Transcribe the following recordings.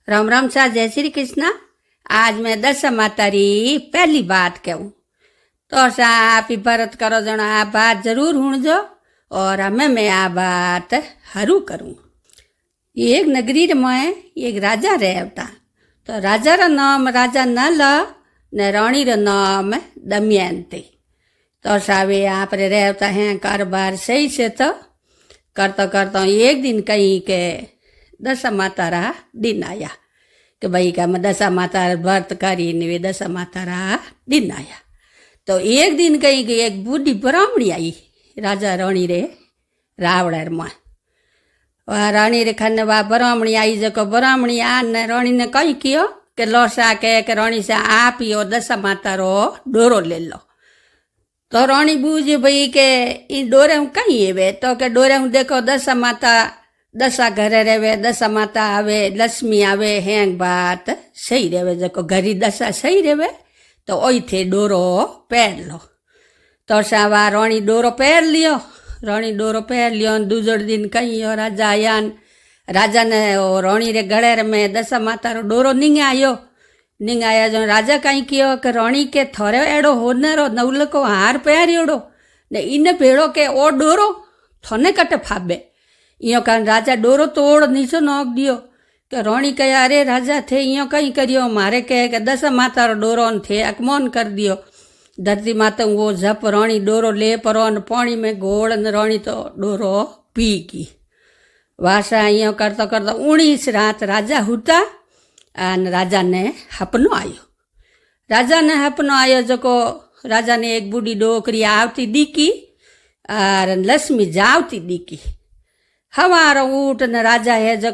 राम राम सा जय श्री कृष्णा। आज मैं दशा माता री पहली बात कहूँ तो सा आप ही भरत करो जनो आ बात जरूर हुणजो और हमें मैं आ बात हरू करूँ। एक नगरी में एक राजा रहता। तो राजा रा नाम राजा नल ने रानी रा नाम दमयंती। तो सावे आप रे रहता हैं कारोबार सही से। तो करता करता एक दिन कहीं के दशा माता रा दिन आया कि भाई का मैं दशा माता व्रत करी ने दशा माता रा दिन आया। तो एक दिन कहीं कि एक बूढ़ी ब्राह्मणी आई राजा रानी रे रावण में। वह रानी रे खाने वह ब्राह्मणी आई जो ब्राह्मणी आ ने रानी ने कही कियो कि लोसा के रानी से आप ही दशा माता रो डोरो ले लो। तो रानी बूझ भाई के इन डोरे हूँ कहीं एवे तो के डोरे हूँ देखो दशा माता दशा घरे रेवे दशा माता आवे लक्ष्मी आवे हैंग बात सही रेवे जो घरी दशा सही रेवे तो ओई थे डोरो पहन लो। तो सावा रानी डोरो पहन लियो। रानी डोरो पहन लियो। दूसरे दिन कहीं और राजा आया राजा ने रानी रे गले में दशा माता रो डोरो निंगाया जो राजा कहीं कियो कि रानी के थोड़े एड़ो होनेरो नवलको हार पहरियोड़ो ने इन भेड़ो के ओ डोरो थोने कटे फाबे इं कारण राजा डोरो तोड़ नीचो नोक दियो। कि रानी कहे अरे राजा थे इं कहीं करियो मारे कहे कि दशा माता रो डोरो थे अकमोन कर दियो। धरती माता वो जप रानी डोरो ले परो न पानी में घोड़ न रानी तो डोरो पी गई। वासा इं करता करता 19 रात राजा हुता अन राजा ने हपनो आयो। राजा ने हपनो आयो जो राजा ने एक बूढ़ी डोकरी आवती दीकी और लक्ष्मी जावती दीकी। हवारो ऊट न राजा है जो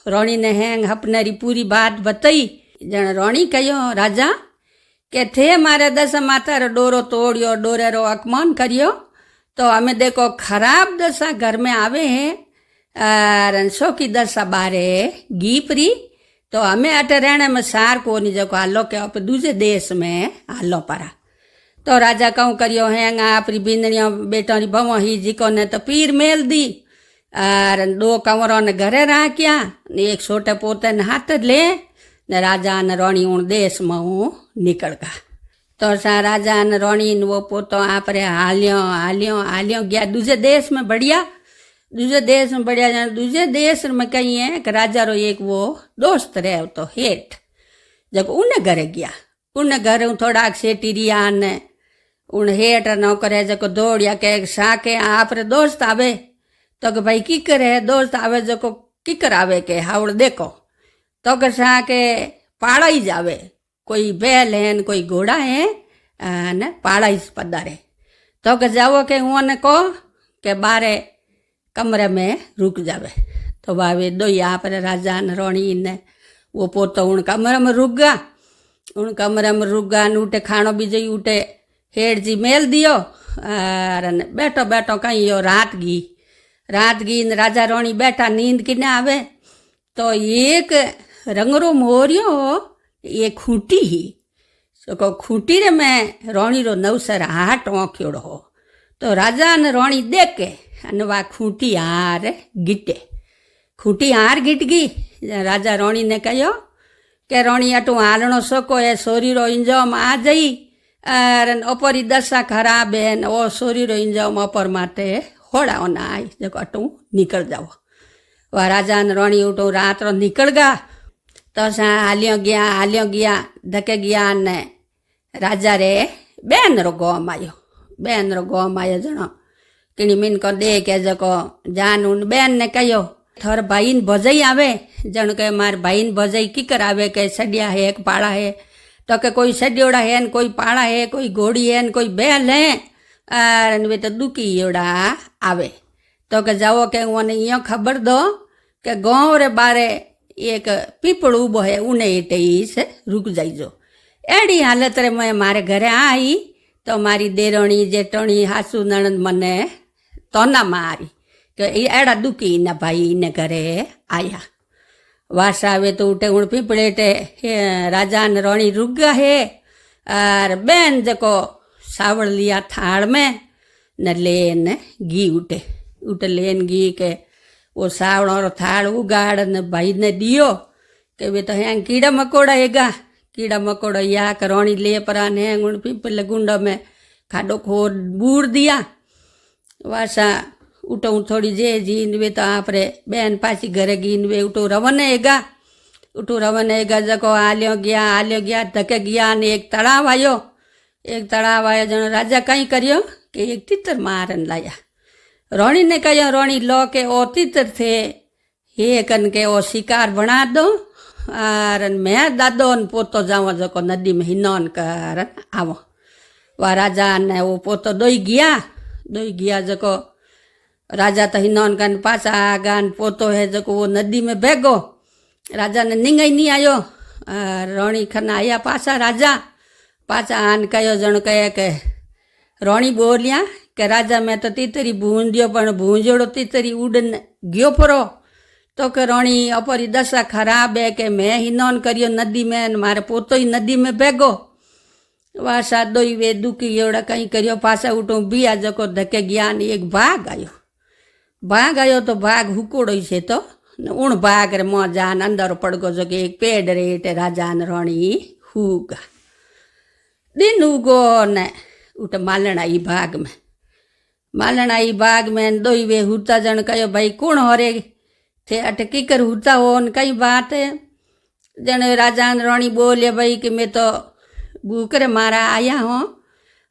रानी ने हैंग हपनेरी पूरी बात बताई। जन रानी कहो राजा के थे मारे दशा माता रो डोरो तोड़ियो डोरे रो अपमान करियो तो हमें देखो खराब दशा घर में आवे हैं और सो की दशा बारे गीपरी तो हमें अटे रहने में सार को नहीं जो हालो के आप दूसरे देश में हालो परा। तो राजा कहूँ करियो हैंग आपरी बिंदनियों बेटों री भवो ही जी को ने तो पीर मेल दी और 2 कंवरों ने घरे राख्या एक छोटे पोते ने हाथ ले ने राजा ने रानी उन देश में हूँ निकल गया। तो सा राजा ने रानी ने वो पोतो आप रे हालियों गया दूसरे देश में बढ़िया। दूसरे देश में बढ़िया जाने दूसरे देश में कहीं है कि राजा रो एक वो दोस्त रहे तो हेठ जब उन्हें घरे गया उन्हें घरे थोड़ा सेटी रिया ने उन हेठ नौकर जो दौड़िया के साके आप रे दोस्त आवे तो कि भाई की करे दोस्त आवे जो की करावे के हावड़ देखो तो कि सा के पाड़ा ही जावे कोई बैल है कोई घोड़ा है न पाड़ा ही पधारे तो कि जाओ के उन्होंने को के बारे कमरे में रुक जावे। तो भावे दो यहाँ पर राजा न रानी ने वो पोतो उन कमरे में रुक गया। उन कमरे में रुक गया उठे खानो भी जी उठे हेड जी मेल दियो और बैठो बैठो कहीं यो रात गई न राजा रानी बैठा नींद किने आवे तो एक रंगरो मोरियो एक खूंटी ही तो खूंटी रे में रानी रो नवसर हाट ओंख्योड़ो हो। तो राजा ने रानी देख के अन वा खूंटी हार गिट गई। राजा रानी ने कहो कि रानी अटू हालनो सको है सोरी रो इंजाम आ जाई और ओपरी दशा खराब है ओ सोरी रो इंजाम ओपर माटे होड़ा ना आई जो अटू निकल जाओ। वह राजा ने रानी उठू रात रो निकल गया। तो सा हालियों गया धके गया ने राजा रे बेन रो गोम आयो जनो किनी मीन को दे के जो जान उन बेन ने कहो थोर भाई न भजई आवे जन के मार भाई न भजई की करावे के सडिया है एक पाड़ा है तो के कोई सडियोड़ा है न कोई पाड़ा है कोई घोड़ी है न कोई बैल है और वे तो दुखी योड़ा आवे तो के जाओ के उन्हें यो खबर दो के गाँव रे बारे एक पीपड़ उबो है उन्हें इटे से रुक जाइजो। एड़ी हालत रे मैं मारे घरे आई तो मारी देरोणी जेठोणी हासू नणंद मने तोना मारी कि एड़ा दुखी न भाई ने घरे आया। वासा आवे तो उठे उन पीपड़ेटे राजा ने रानी रुक गया है और बेन जको सावड़ लिया थाड़ में न लेन घी उठे लेन घी के वो सावड़ो थाड़ उगाड़ ने भाई ने दियो के वे तो हैं कीड़ा मकोड़ा हेगा कीड़ा मकोड़ा या करोणी ले परान हैं गुण पिपल गुंड में खाडो खोर बूर दिया वासा उठो थोड़ी जे जीन वे तो आपरे बेन पासी घरे गीन वे उठो रवन हेगा उठो रवन हेगा जको आलियो गया धके गया ने एक तलाव आयो जनो राजा कहीं करियो कि एक तीतर मारन लाया रोणी ने कहो रोणी लो के ओ तीतर थे हे कन के ओ शिकार बना दो और मैं दादो न पोतो जाऊँ जको नदी में हिनोन कर आवो वा राजा ने वो पोतो दोई गया जको राजा तो हिनोन कन पासा आगान पोतो है जको वो नदी में भेगो राजा ने निंगाई नहीं आयो रोणी खन आया पासा राजा पासा आन कहो जण कहे के रोणी बोलिया के राजा मैं तो तीतरी भूंजियो पण भूंजोड़ो तीतरी उड़न गयो परो तो के रोणी अपरी दशा खराब है के मैं हिनोन करियो नदी में मारे पोतो ही नदी में भेगो वा सादो ही वे दुखी एवड़ा कहीं करियो पासा उठो बिया जको धके गया ने एक बाघ आयो तो बाघ हुकोड़ो से तो उण बाघ रे मो जान अंदर पड़गो जो के एक पेड़ रेटे राजा न रोणी हुगा दिन उगो ने उठ मालण आई बाग में दोई वे हुता जन कहो भाई कौन हो रे थे अट किकर हुता हो न कई बात है जन राजा रोणी बोले भाई कि मैं तो भूखरे मारा आया हूँ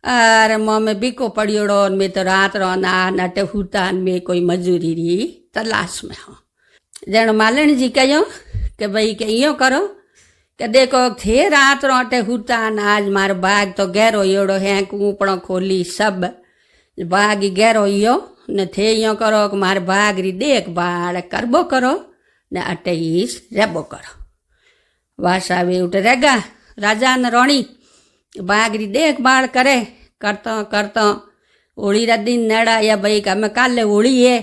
और मुँह में बिको पड़ियोड़ो मैं तो रात रो ना नटे हुता में कोई मजूरी री तलाश में हो जन मालन जी कहो कि भाई के यो करो कि देखो थे रात रो अटे हुता आज मार बाग तो गहरो योड़ो है कूपड़ो खोली सब बाग गहरो यो ने थे यो करो कि मार बाग री देखभाल करबो करो ने अटे ईस रेबो करो वासा वे उठ रेगा राजा न रोणी बाग री देखभाल करे करता होली रा दिन नेड़ा या भाई कि हमें काले होली है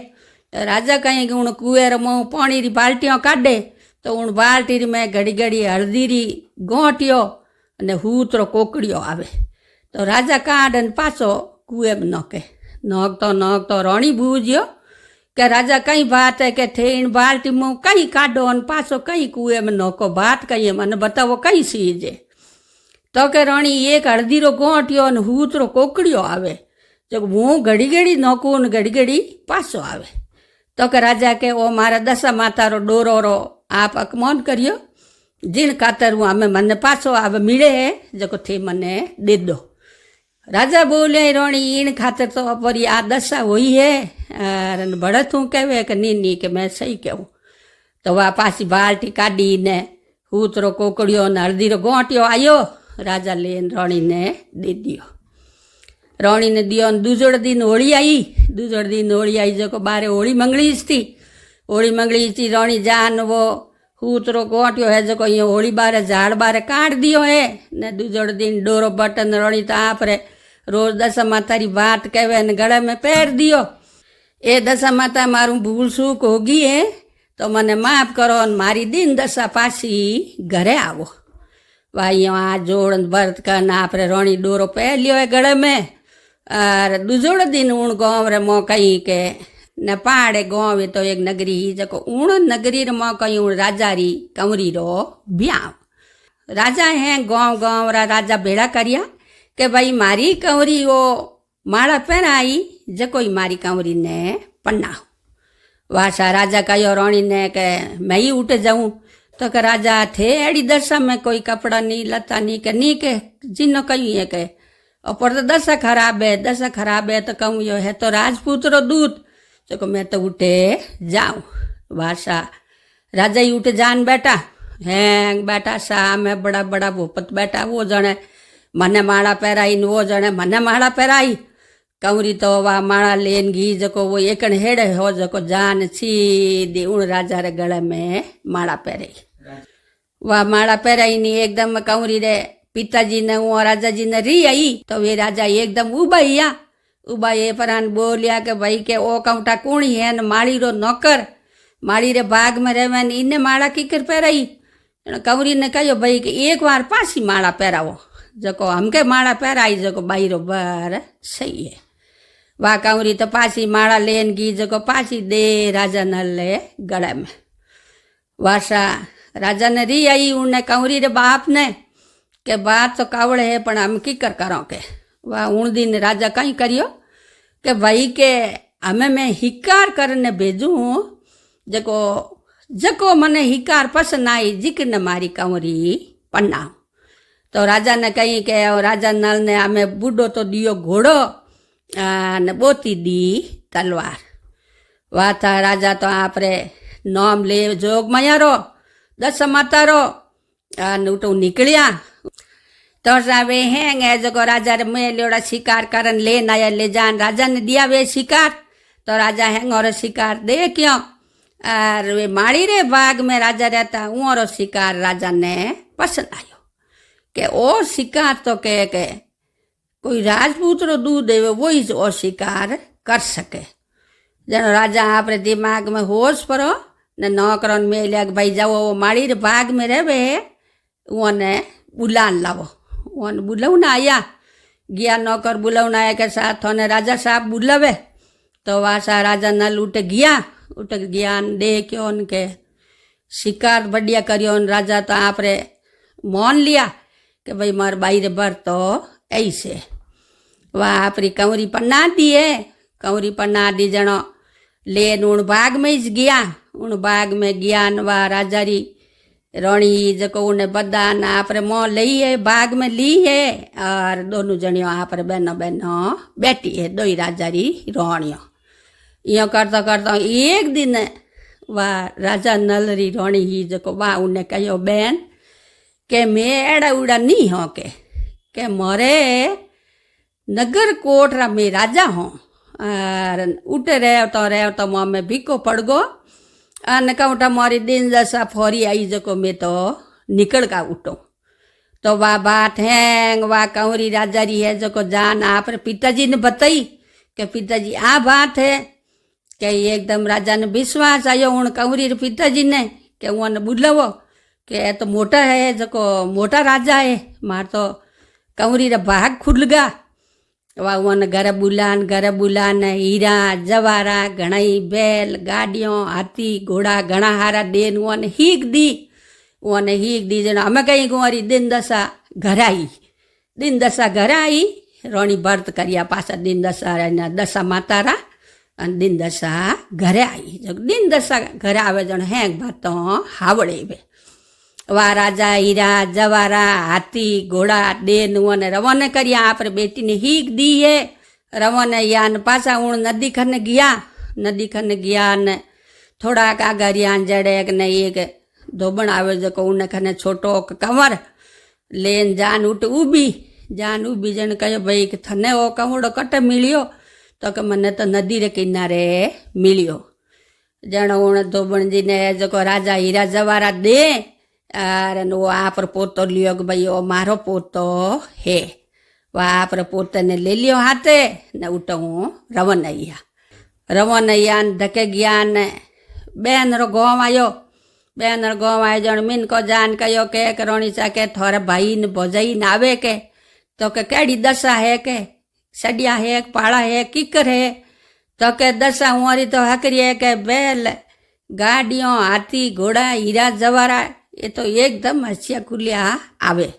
राजा कहीं कि हूँ कुएर मुँह पानी री बाल्टियों काढ़े तो हूँ बाल्टी री में घड़ी हल्दी री गोटियो ने हूतरो कोकड़ियो आवे तो राजा काढ़ पाछो कुएं में नोकतो रोणी बूझियो कि राजा कई बात है कि थे इन बाल्टी मुँह कहीं काढ़ो अन पाछो कहीं कुएं में नोको बात कही मन बतावो कई चीज है तो के रोणी एक हल्दी रो गोटियो ने हूतरो कोकड़ियो आवे जो मुँह घड़ी नोकू ने घड़ी पाछो आवे तो के राजा के ओ मारा दशा माता रो डोरो रो आप अकमोन करियो जिन खातर हूँ हमें मन पाछो आवे मिले है जो थे मने दे दो राजा बोले रोणी इन खातर तो अपरी आ दशा हुई है और बढ़त हूँ कहवे कि नी के मैं सही कहूँ तो वह पासी बाल्टी काढ़ी ने हूतरो कोकड़ियो ने हल्दी रो गोटियो आयो राजा लेन रोणी ने दे दियो रोणी ने दियो दूजोड़ दिन होली आई जो बारे होली मंगली थी रोणी जान वो हूतरो गोटियो है जो ये होली बारे झाड़ बारे काट दियो है ने दूजोड़ दिन डोरो बटन रोणी तो आप रे रोज दशा माता री बात कहवे ने गले में पैर दियो ए दशा माता मारू भूल चूक होगी है तो मने माफ करो न मारी दिन दशा पासी घरे आवो भाई आ जोड़ बर्त कर आप रे रोणी डोरो पहन लियो है गले में और दूजोड़ दिन ऊण गाँव रे मो कहीं के न पहाड़े गाँव तो एक नगरी जको ऊण नगरी रे मो कहीं ऊण राजा री कंवरी रो ब्याह राजा है गाँव रा राजा भेड़ा करिया के भाई मारी कंवरी वो माला पहनाई जको ही मारी कंवरी ने पन्नाओ वासा राजा कहो रोणी ने के मैं ही उठ जाऊँ तो के राजा थे एड़ी दशा में कोई कपड़ा नहीं लता नहीं के जिनो कहीं है के और तो दशा खराब है तो कहूँ यो है तो राजपूत रो दूत जो मैं तो उठे जाऊँ वासा राजा ही उठ जान बैठा हैंग बैठा सा में बड़ा भूपत बैठा वो जने मने माला पहराई वो जने मने माला पहराई कंवरी तो वह माला लेन घी जको वो एकण हेड़े हो जको जान सीधी उन राजा रे गले में माला पहराई वह माला पहराई नहीं एकदम कंवरी रे पिताजी ने वो राजा जी ने री आई तो वे राजा एकदम उबा ये परान बोलिया के भाई के ओ कौटा कूणी है न माड़ी रो नौकर माड़ी रे बाग में रहे इन्ने माला कीकर पहराई कंवरी ने कहो भाई के एक बार पासी माला पहरावो जको हमके माला पहराई जको बाई रो बर सही है वाह कंवरी तो पासी माला लेन की जको पासी दे राजा न ले गले में वासा राजा ने री आई उन्हें कंवरी रे बाप ने के बात तो कावड़े है पण हम की कर करो के वाह उन दिन राजा कहीं करियो के भाई के हमें मैं हिकार करने भेजू जको जको मने हिकार पसंद आई जिक्र ने मारी कंवरी पन्ना तो राजा ने कहीं के राजा नल ने हमें बूढ़ो तो दियो घोड़ो ने बोती दी तलवार वाह था राजा तो आप रे नाम ले जोग मयारो 10 मातारो उठू निकलिया तो सावे हैं जको राजा रे मैं लोड़ा शिकार करन लेन आया ले जान राजा ने दिया वे शिकार तो राजा हैंग और शिकार दे क्यों और वे माड़ी रे बाग में राजा रहता और शिकार राजा ने पसंद आयो के ओ शिकार तो के कोई राजपूत रो दूध देवे वो ही ओ शिकार कर सके जनो राजा आपरे दिमाग में होश परो ने नौकरन में लिया भाई जाओ वो माड़ी रे बाग में रहे उन्हें बुलान लावो उन बुलावना आया गया नौकर बुलावना आया के साथ होने राजा साहब बुलावे तो वासा राजा नल उठ गया दे क्यों उनके शिकार बढ़िया करियो राजा तो आप रे मान लिया कि भाई मार बाई रे बर तो ऐसे वाह आपरी कंवरी पन्ना दी है कंवरी पन्ना दी जनो लेन उन बाग में ही गया उन बाग में गया वाह राजा री रोणी जको उन्हें बदा ना आपरे मोह ली है बाग में ली है और दोनों जनियों आपरे बहनों बैठी है दो ही राजा री रोणियों यो करता करता एक दिन वाह राजा नल री रोणी ही जको वाह उन्हें कहो बहन के मैं एड़ा उड़ा नहीं हो के मोरे नगर कोटरा में राजा हूँ और उठे रहे तो मुँह में भीको पड़ गो अने कहूँटा मारी दिन दशा फोरी आई जको मैं तो निकल का उठो तो वाह बात है वाह कंवरी राजा री है जको जान आप पिताजी ने बताई कि पिताजी आ बात है कि एकदम राजा ने विश्वास आयो उन कंवरी रे पिताजी ने कि उन्हें बुलावो कि तो मोटा है जको मोटा राजा है मार तो कंवरी रे भाग खुल गया वाह उन घर बुलान हीरा जवारा घणाई बैल गाड़ियों हाथी घोड़ा घणा हारा देन उन हीक दी जन हमें कहीं कुंवारी दिन दशा घर आई रोणी व्रत करिया पासा दिन दशा मातारा दिन दशा घरे आई जब दिन दशा घरे आवे जन हैंग बात हावड़े वे वाह राजा हीरा जवारा हाथी घोड़ा देन ने रवाना करिया आप बेटी ने हीक दी है रवाना यान पासा उन नदी खन गया ने थोड़ा कागरिया जड़े ने एक धोबण आवे जको उन खने छोटो कंवर लेन जान उठ उबी जन कहो भाई कि थने वो कंवड़ो कट मिलियो तो कि मने तो नदी रे किनारे मिलियो जन उन धोबण जी ने जको राजा हीरा जवारा दे और वो आप पोतो लियो कि भाई वो मारो पोतो है वह आप पोते ने ले लियो हाथे ने उठो रवनैया धके गया ने बेन रो गाँव आयो जन मीन को जान कहो के रोणी सा के थोड़े भाई ने भोजाई न आवे के तो के केड़ी दशा है के सडिया है पाड़ा है किकर है तो के दशा हुआरी तो हकरी है के बैल गाड़ियों हाथी घोड़ा हीरा जवारा ये तो एकदम हसिया खुलिया आवे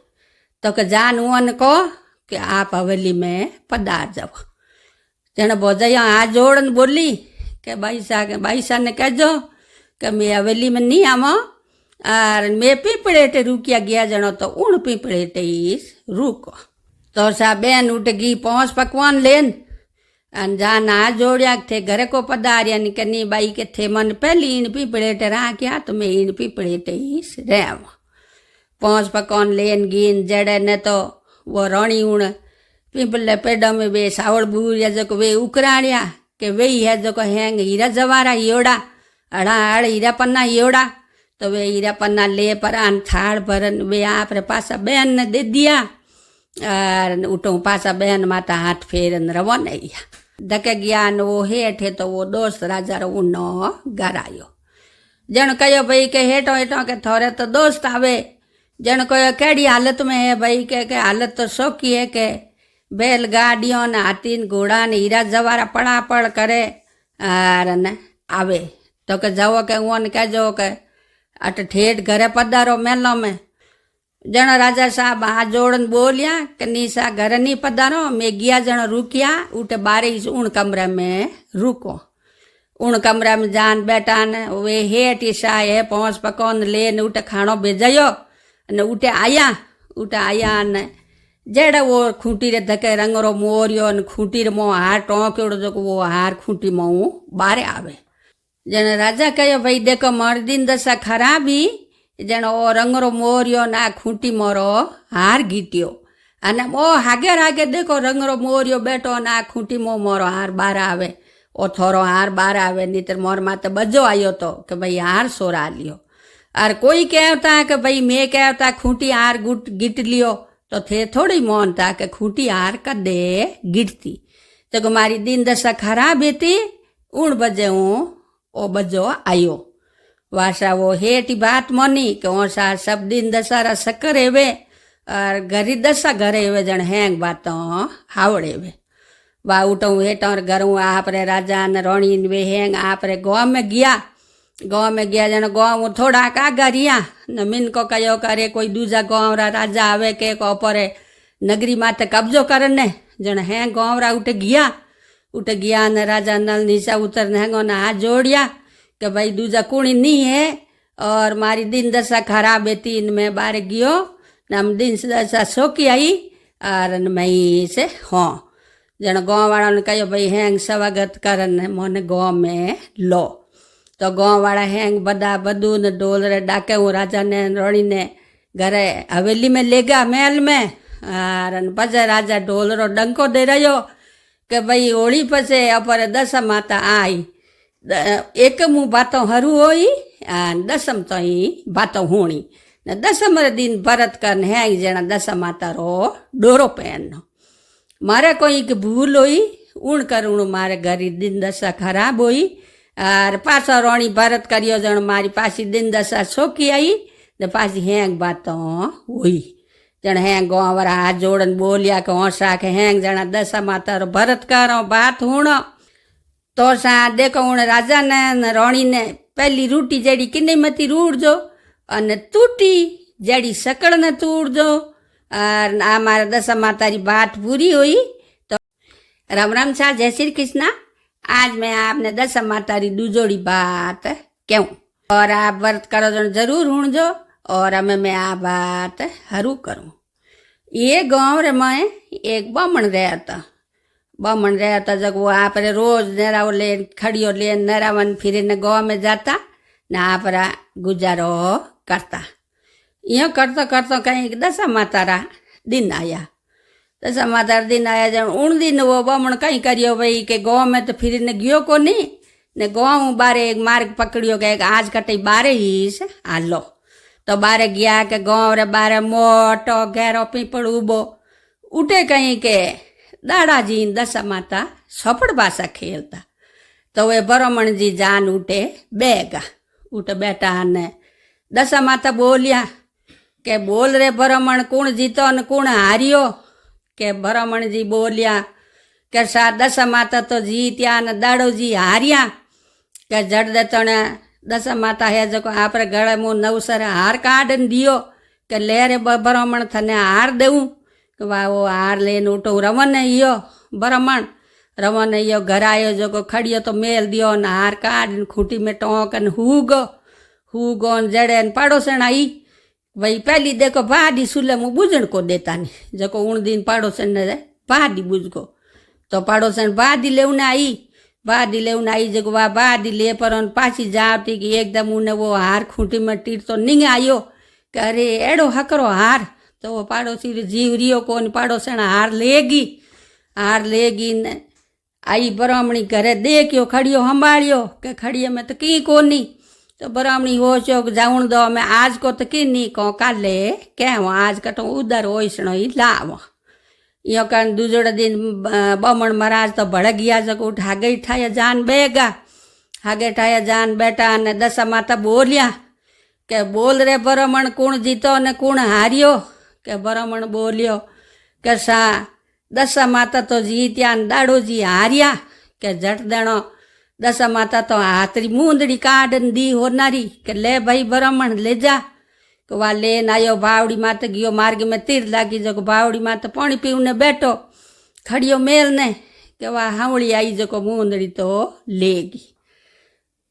तो के जान उन को कि आप हवेली में पधार जाओ जन भोजैया हाथ जोड़न बोली कि भाई साहब ने कहजो कि मैं हवेली में नहीं आवा और मैं पीपड़ेटे रुकिया गया जनो तो उन पीपड़ेटे ही रुको तो सा बेन उठ गई पहुँच पकवान लेन जान हाथ जोड़िया थे घर को पधारिया निकनी बाई के थे मन पहली इन पीपड़ेटे रहा क्या तो मैं इन पीपड़ेटे ही रह पहुँच पकवान लेन गिन जड़े ने तो वो रोणी उण पीपले पेड़ में वे सावड़ बूरिया जो वे उकराड़िया के वे है जो हैंग हीरा जवारा हियोड़ा अड़ाड़ हीरा पन्ना हियोड़ा तो वे हीरा पन्ना ले परान थाड़ भरन वे आप रे पासा बहन ने दे दिया और उठो पासा बहन माता हाथ फेरन रवाना धके गया वो हेठे तो वो दोस्त राजा रो उनो घर आयो जन कहो भाई के हेठो हेठो के थोड़े तो दोस्त आवे जन कहो केड़ी हालत में है भाई के हालत तो सौखी है के बैल गाड़ियों ने हाथी घोड़ा ने हीरा जवारा पड़ापड़ करे और न आवे तो के जाओ के उन कहो के अट ठेठ घरे पधारो मेलो में। जण राजा साहब हाथ जोड़न बोलिया कि निशा घर नहीं पधारो, मैं गया जण रुकिया उठे बारे ऊण कमरे में रुको। ऊण कमरा में जान बैठा ने वे हेठ ईशा है पहुंच पकौन लेने उठे खाणो भेजायो ने उठे आया ने जेड़े वो खूंटी रे धके रंगरो मोरियो ने खूंटी रे मो हार टोंक्योड़ो जो वो हार खूंटी मो बारे आवे। जन राजा कहो भाई देखो मारी दिन दशा खराबी जण ओ रंगरो मोरियो ना खूंटी मोरो हार गीट्यो अने मो हागे देखो रंगरो मोरियो बैठो ना खूंटी मो मोरो हार बार आवे। ओ थोरो हार बार आवे नीतर मोर माते बजो आयो तो कि भाई हार सोरा लियो। और कोई कहता कि भाई मैं कहता खूंटी हार गिट लियो तो थे थोड़ी मोहनता कि खूंटी हार कदे गिटती। तो मारी दिन दशा खराब थी उण बजे हूँ ओ बजो आयो। वासा वो हेठी बात मोनी कि ओसा सब दिन दशा रा शक्कर हेवे और घरी दशा घरे हेवे जण हैंग बातों हावड़े वे। वा उठूँ हेठों घरूँ आपरे राजा ने रोणी वे हैंग आपरे गाँव में गया जण गाँव थोड़ा आगा रिया न मिन को कहो करे कोई दूजा गाँव रा राजा आवे के ओपरे नगरी माते कब्जो करने जण है गाँव रा उठे गया न राजा नल नीचा उतर हैंगो न हाथ जोड़िया कि भाई दूजा कुणी नहीं है और मारी दिन दशा खराब है तीन में बारे गयो न दिन दशा सोकी आई और मई से हाँ जण गाँव वाला ने कहो भाई हैंग स्वागत करन मोने गाँव में लो। तो गाँव वाला हैंग बदा बदू ने डोल रे डाके हूँ राजा ने रोणी ने घरे हवेली में लेगा महल में और पछे राजा ढोल रो डंको दे रहो कि भाई होली पछे अपर दशम माता आई एक मुँह बातों हरू होई दसम तो ही बातों होनी न दसम रे दिन भरत करन हैंग जना दशम माता रो डोरो पहनो मारे कोई की भूल हुई ऊण करूण मारे घरी दिन दशा खराब हुई और पाछो रोणी भरत करियो जण मारी पासी दिन दशा सोकी आई ने पासी हैंग बातों हुई। जण हैंग गाँव वाला हाथ जोड़न बोलिया कि होशा के हैंग जना दशा माता रो भरत करो बात हूणो। तो सा देखो हूँ राजा ने रोणी ने पहली रूटी जड़ी किन्नी मती रूड़ जो अने तूटी जड़ी सकड़ ने तूड़ जो और आ मारा दशा माता री बात पूरी हुई। तो राम राम सा जय श्री कृष्णा। आज मैं आपने दशा माता री दूजोड़ी बात कहूँ और आप व्रत करो जो जरूर हूँ जो और हमें मैं आ बात हरू करूँ। ये गाँव रे में एक बामण रहता जब वो आप रे रोज नराव ले खड़ियो ले नरावन फिर ने गाँव में जाता न आप रा गुजारो करता। यो करतो कहीं दशा माता रा दिन आया। दशा माता रा दिन आया जब उन दिन वो बामण कहीं करियो भाई के गाँव में तो फिर ने गयो को नहीं ने गाँव बारे एक मार्ग पकड़ियो के आज कटे बारे ही से हालो। तो बारे गया के गाँव रे बारे मोटो गहरो पीपड़ उबो उठे कहीं के दादाजी दशा माता सफड़ बासा खेलता। तो वे ब्राह्मण जी जान उठे बैठा ने दशा माता बोलिया के बोल रे ब्राह्मण कौन जीतो न कौन हारियो। के ब्राह्मण जी बोलिया के सा दशा माता तो जीत्या न दाड़ो जी हारिया। के जड़ देतो ने दशा माता है जो आप गले मुँह नवसर हार काढ़न दियो के ले रे ब्राह्मण थने हार देऊँ के वाह वो हार लेन उठो रवन यो ब्राह्मण रवन यो घर आयो जो को खड़ियो तो मेल दियो न हार काढ़ खूंटी में टोंकन हूगो जड़े न पड़ोसन आई भाई पहली देखो भाडी सुले मुँह बुझण को देता नहीं जो उन दिन पड़ोसन ने भाडी बुझ को। तो पड़ोसन भाडी लेवन आई जो वह भाडी ले पर पाछी जाती कि एकदम उन्हें वो हार खूंटी में टीर तो निंग आयो कि अरे एड़ो हकरो हार। तो वो पड़ोसी जीव रियो कौन पड़ोसन हार लेगी ने आई ब्राह्मणी घरे देखियो खड़ियो संभालियो के खड़िए में तो की कोनी। तो ब्राह्मणी हो चो जाऊन दो मैं आज को तो की नहीं को काले कहूँ आज कटो उधर ओसणो ही लाव। यो कन दूजोड़े दिन बमण महाराज तो भड़क गया जब उठ हागे ठाया जान बेटा ने दशा माता बोलिया के बोल रे ब्राह्मण कौन जीतो ने कौन हारियो। के ब्राह्मण बोलियो के सा दशा माता तो जीत्या दाड़ो जी हारिया। के जट देणो दशा माता तो हाथरी मूंदड़ी काढ़न दी होनारी के ले भाई ब्राह्मण ले जा કે વા લેન આવ્યો બાવડી માતે ગયો માર્ગ મેં તીર લાગી જો બાવડી માતે પાણી પીવને બેઠો ખડિયો મેલ ને કે વા હાવળી આવી જકો મૂંદડી તો લેગી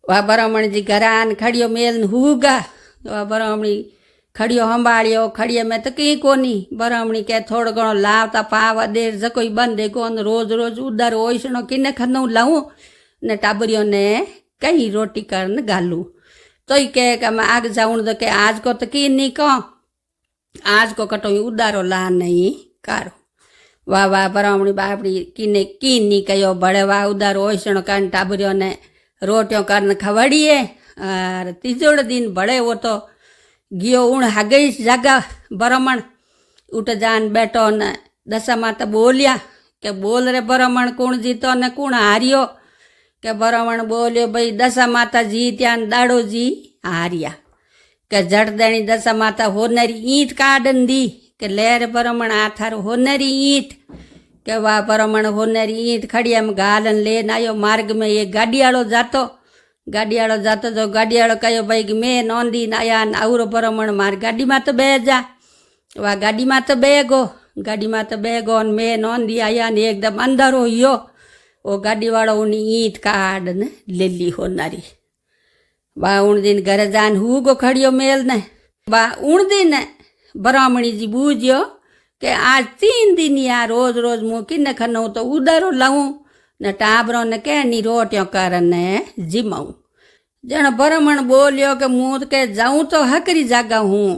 વા બ્રાહ્મણજી ઘરાન ખડિયો મેલ ને હુગા વા બ્રાહ્મણી ખડિયો સંભાળ્યો ખડિયા મેં તો કંઈ કોની બ્રાહ્મણી કે થોડો ઘણો લાવતા પાવા દેર જકોઈ બંધે કોન રોજ રોજ ઉદાર ઓઈસણો કિને ખનું લાવું ને ટાબરીઓને કઈ રોટી કરને ગાલું तो ही कह मैं आग जाऊँ तो के आज को तो की नहीं कहो आज को कटो उदारो ला नहीं करो वाह वाह ब्राह्मणी बापड़ी किने की नहीं कहो बड़े वाह उदारो ओसण कर टाबरियों ने रोटियों करने खवड़िए और तीजोड़ दिन बड़े वो तो गियो उण हगई जगह ब्राह्मण उठ जान बैठो ने दशा माता बोलिया के बोल रे ब्राह्मण कौन जीतो ने कौन हारियो के ब्राह्मण बोलियो भाई दशा माता जीत्या दाड़ो जी हारिया के जट देनी दशा माता होनरी ईंट काढ़न दी के लेर ब्राह्मण आथार होनरी ईंट के वाह ब्राह्मण होनरी ईंट खड़िया में गालन लेन आयो मार्ग में ये गाड़ियाड़ो जातो जो गाड़ियाड़ो कहो भाई कि मैं नोंदी आया आवरो ब्राह्मण मार गाड़ी में तो बह जा वाह गाड़ी में तो बेगो मैं नोंदी आया ने एकदम अंदर हो यो वो गाड़ी वालों उन्हें ईंट काढ़ ने ले ली होनारी बा उन दिन घर जान हुगो खड़ियो मेल ने बा उन दिन ब्राह्मणी जी बूझियो के आज 3 दिन या रोज रोज मुँह किन्ने खनऊ तो उदारो लाऊं ने टाबरों ने के नी रोटियों करने जिमाऊं जन ब्राह्मण बोलियो के मुँह के जाऊं तो हकरी जागा हूँ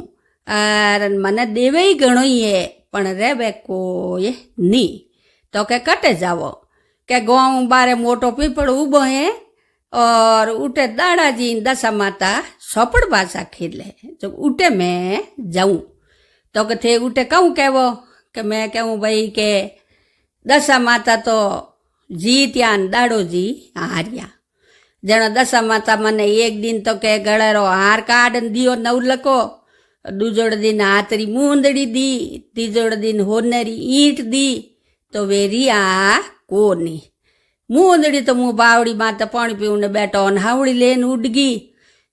और मने देवे ही घणो ही है पण रेवे कोई नी तो के कटे जावो के गाँव बारे मोटो पीपड़ उबो है और उठे दादाजी दशा माता सोपड़ भाषा खेले जो उठे मैं जाऊँ तो के थे उठे कहूँ कहवो कि मैं कहूँ भाई के दशा माता तो जीत्यान दाड़ो जी हारिया जनो दशा माता मने एक दिन तो के गड़ेरो हार काढ़न दियो नवलको दूजोड़ दिन हाथरी मूंदड़ी दी तीजोड़ दिन होनेरी ईंट दी तो वे रिया कोनी मूंदड़ी तो मुँह बावड़ी माता पानी पीवने बैठो हावड़ी लेन उडगी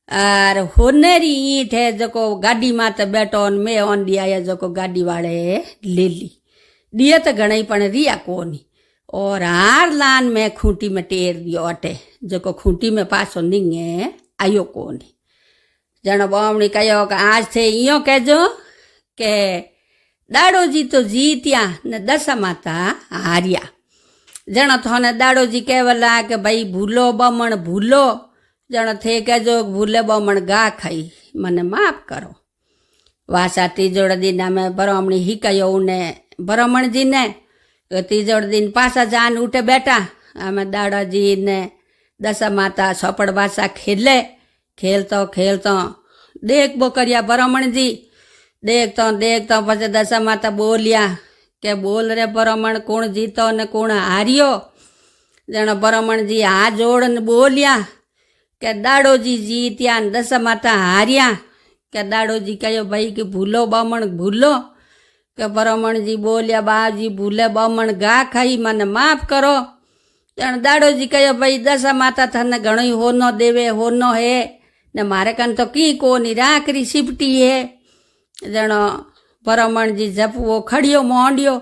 और होनेरी ईंट है जो को गाड़ी माता बैठो मैं ऑन दिया या जो को गाड़ी वाले ले ली दिया तो घणई पण रिया कोनी और हार लान में खूंटी में टेर दियो अटे जो को खूंटी में पासो निंगे आयो कोनी जनो बावणी कहो कि आज थे इयो कहजो के दाड़ो जी तो जीत्या ने दशा माता हारिया जनो थोने दाड़ो जी कहवला के भाई भूलो बमण भूलो जनो थे कहजो भूले बमण गा खाई मने माफ करो वासा तीजोड़ दिन में ब्राह्मणी ही कहो उन्हें ब्राह्मण जी ने तीजोड़ दिन पासा जान उठे बैठा हमें दाड़ा जी ने दशा माता सोपड़ भाषा खेलतो देख बो करिया ब्राह्मण जी देखतो पछे दशा माता बोलिया के बोल रे ब्राह्मण कौन जीतो ने कौन हारियो जनो ब्राह्मण जी हाथ जोड़न बोलिया के दाड़ो जी जीत्या दशा माता हारिया के दाड़ो जी कहो भाई कि भूलो ब्राह्मण भूलो के ब्राह्मण जी बोलिया बाजी भूले ब्राह्मण गा खाई मने माफ करो जन दाड़ो जी कहो भाई दशा माता थने घणो होनो देवे होनो है ने मारे कन तो की कोनी राखरी सिपटी है जनो ब्राह्मण जी जब वो खड़ियो मोंडियो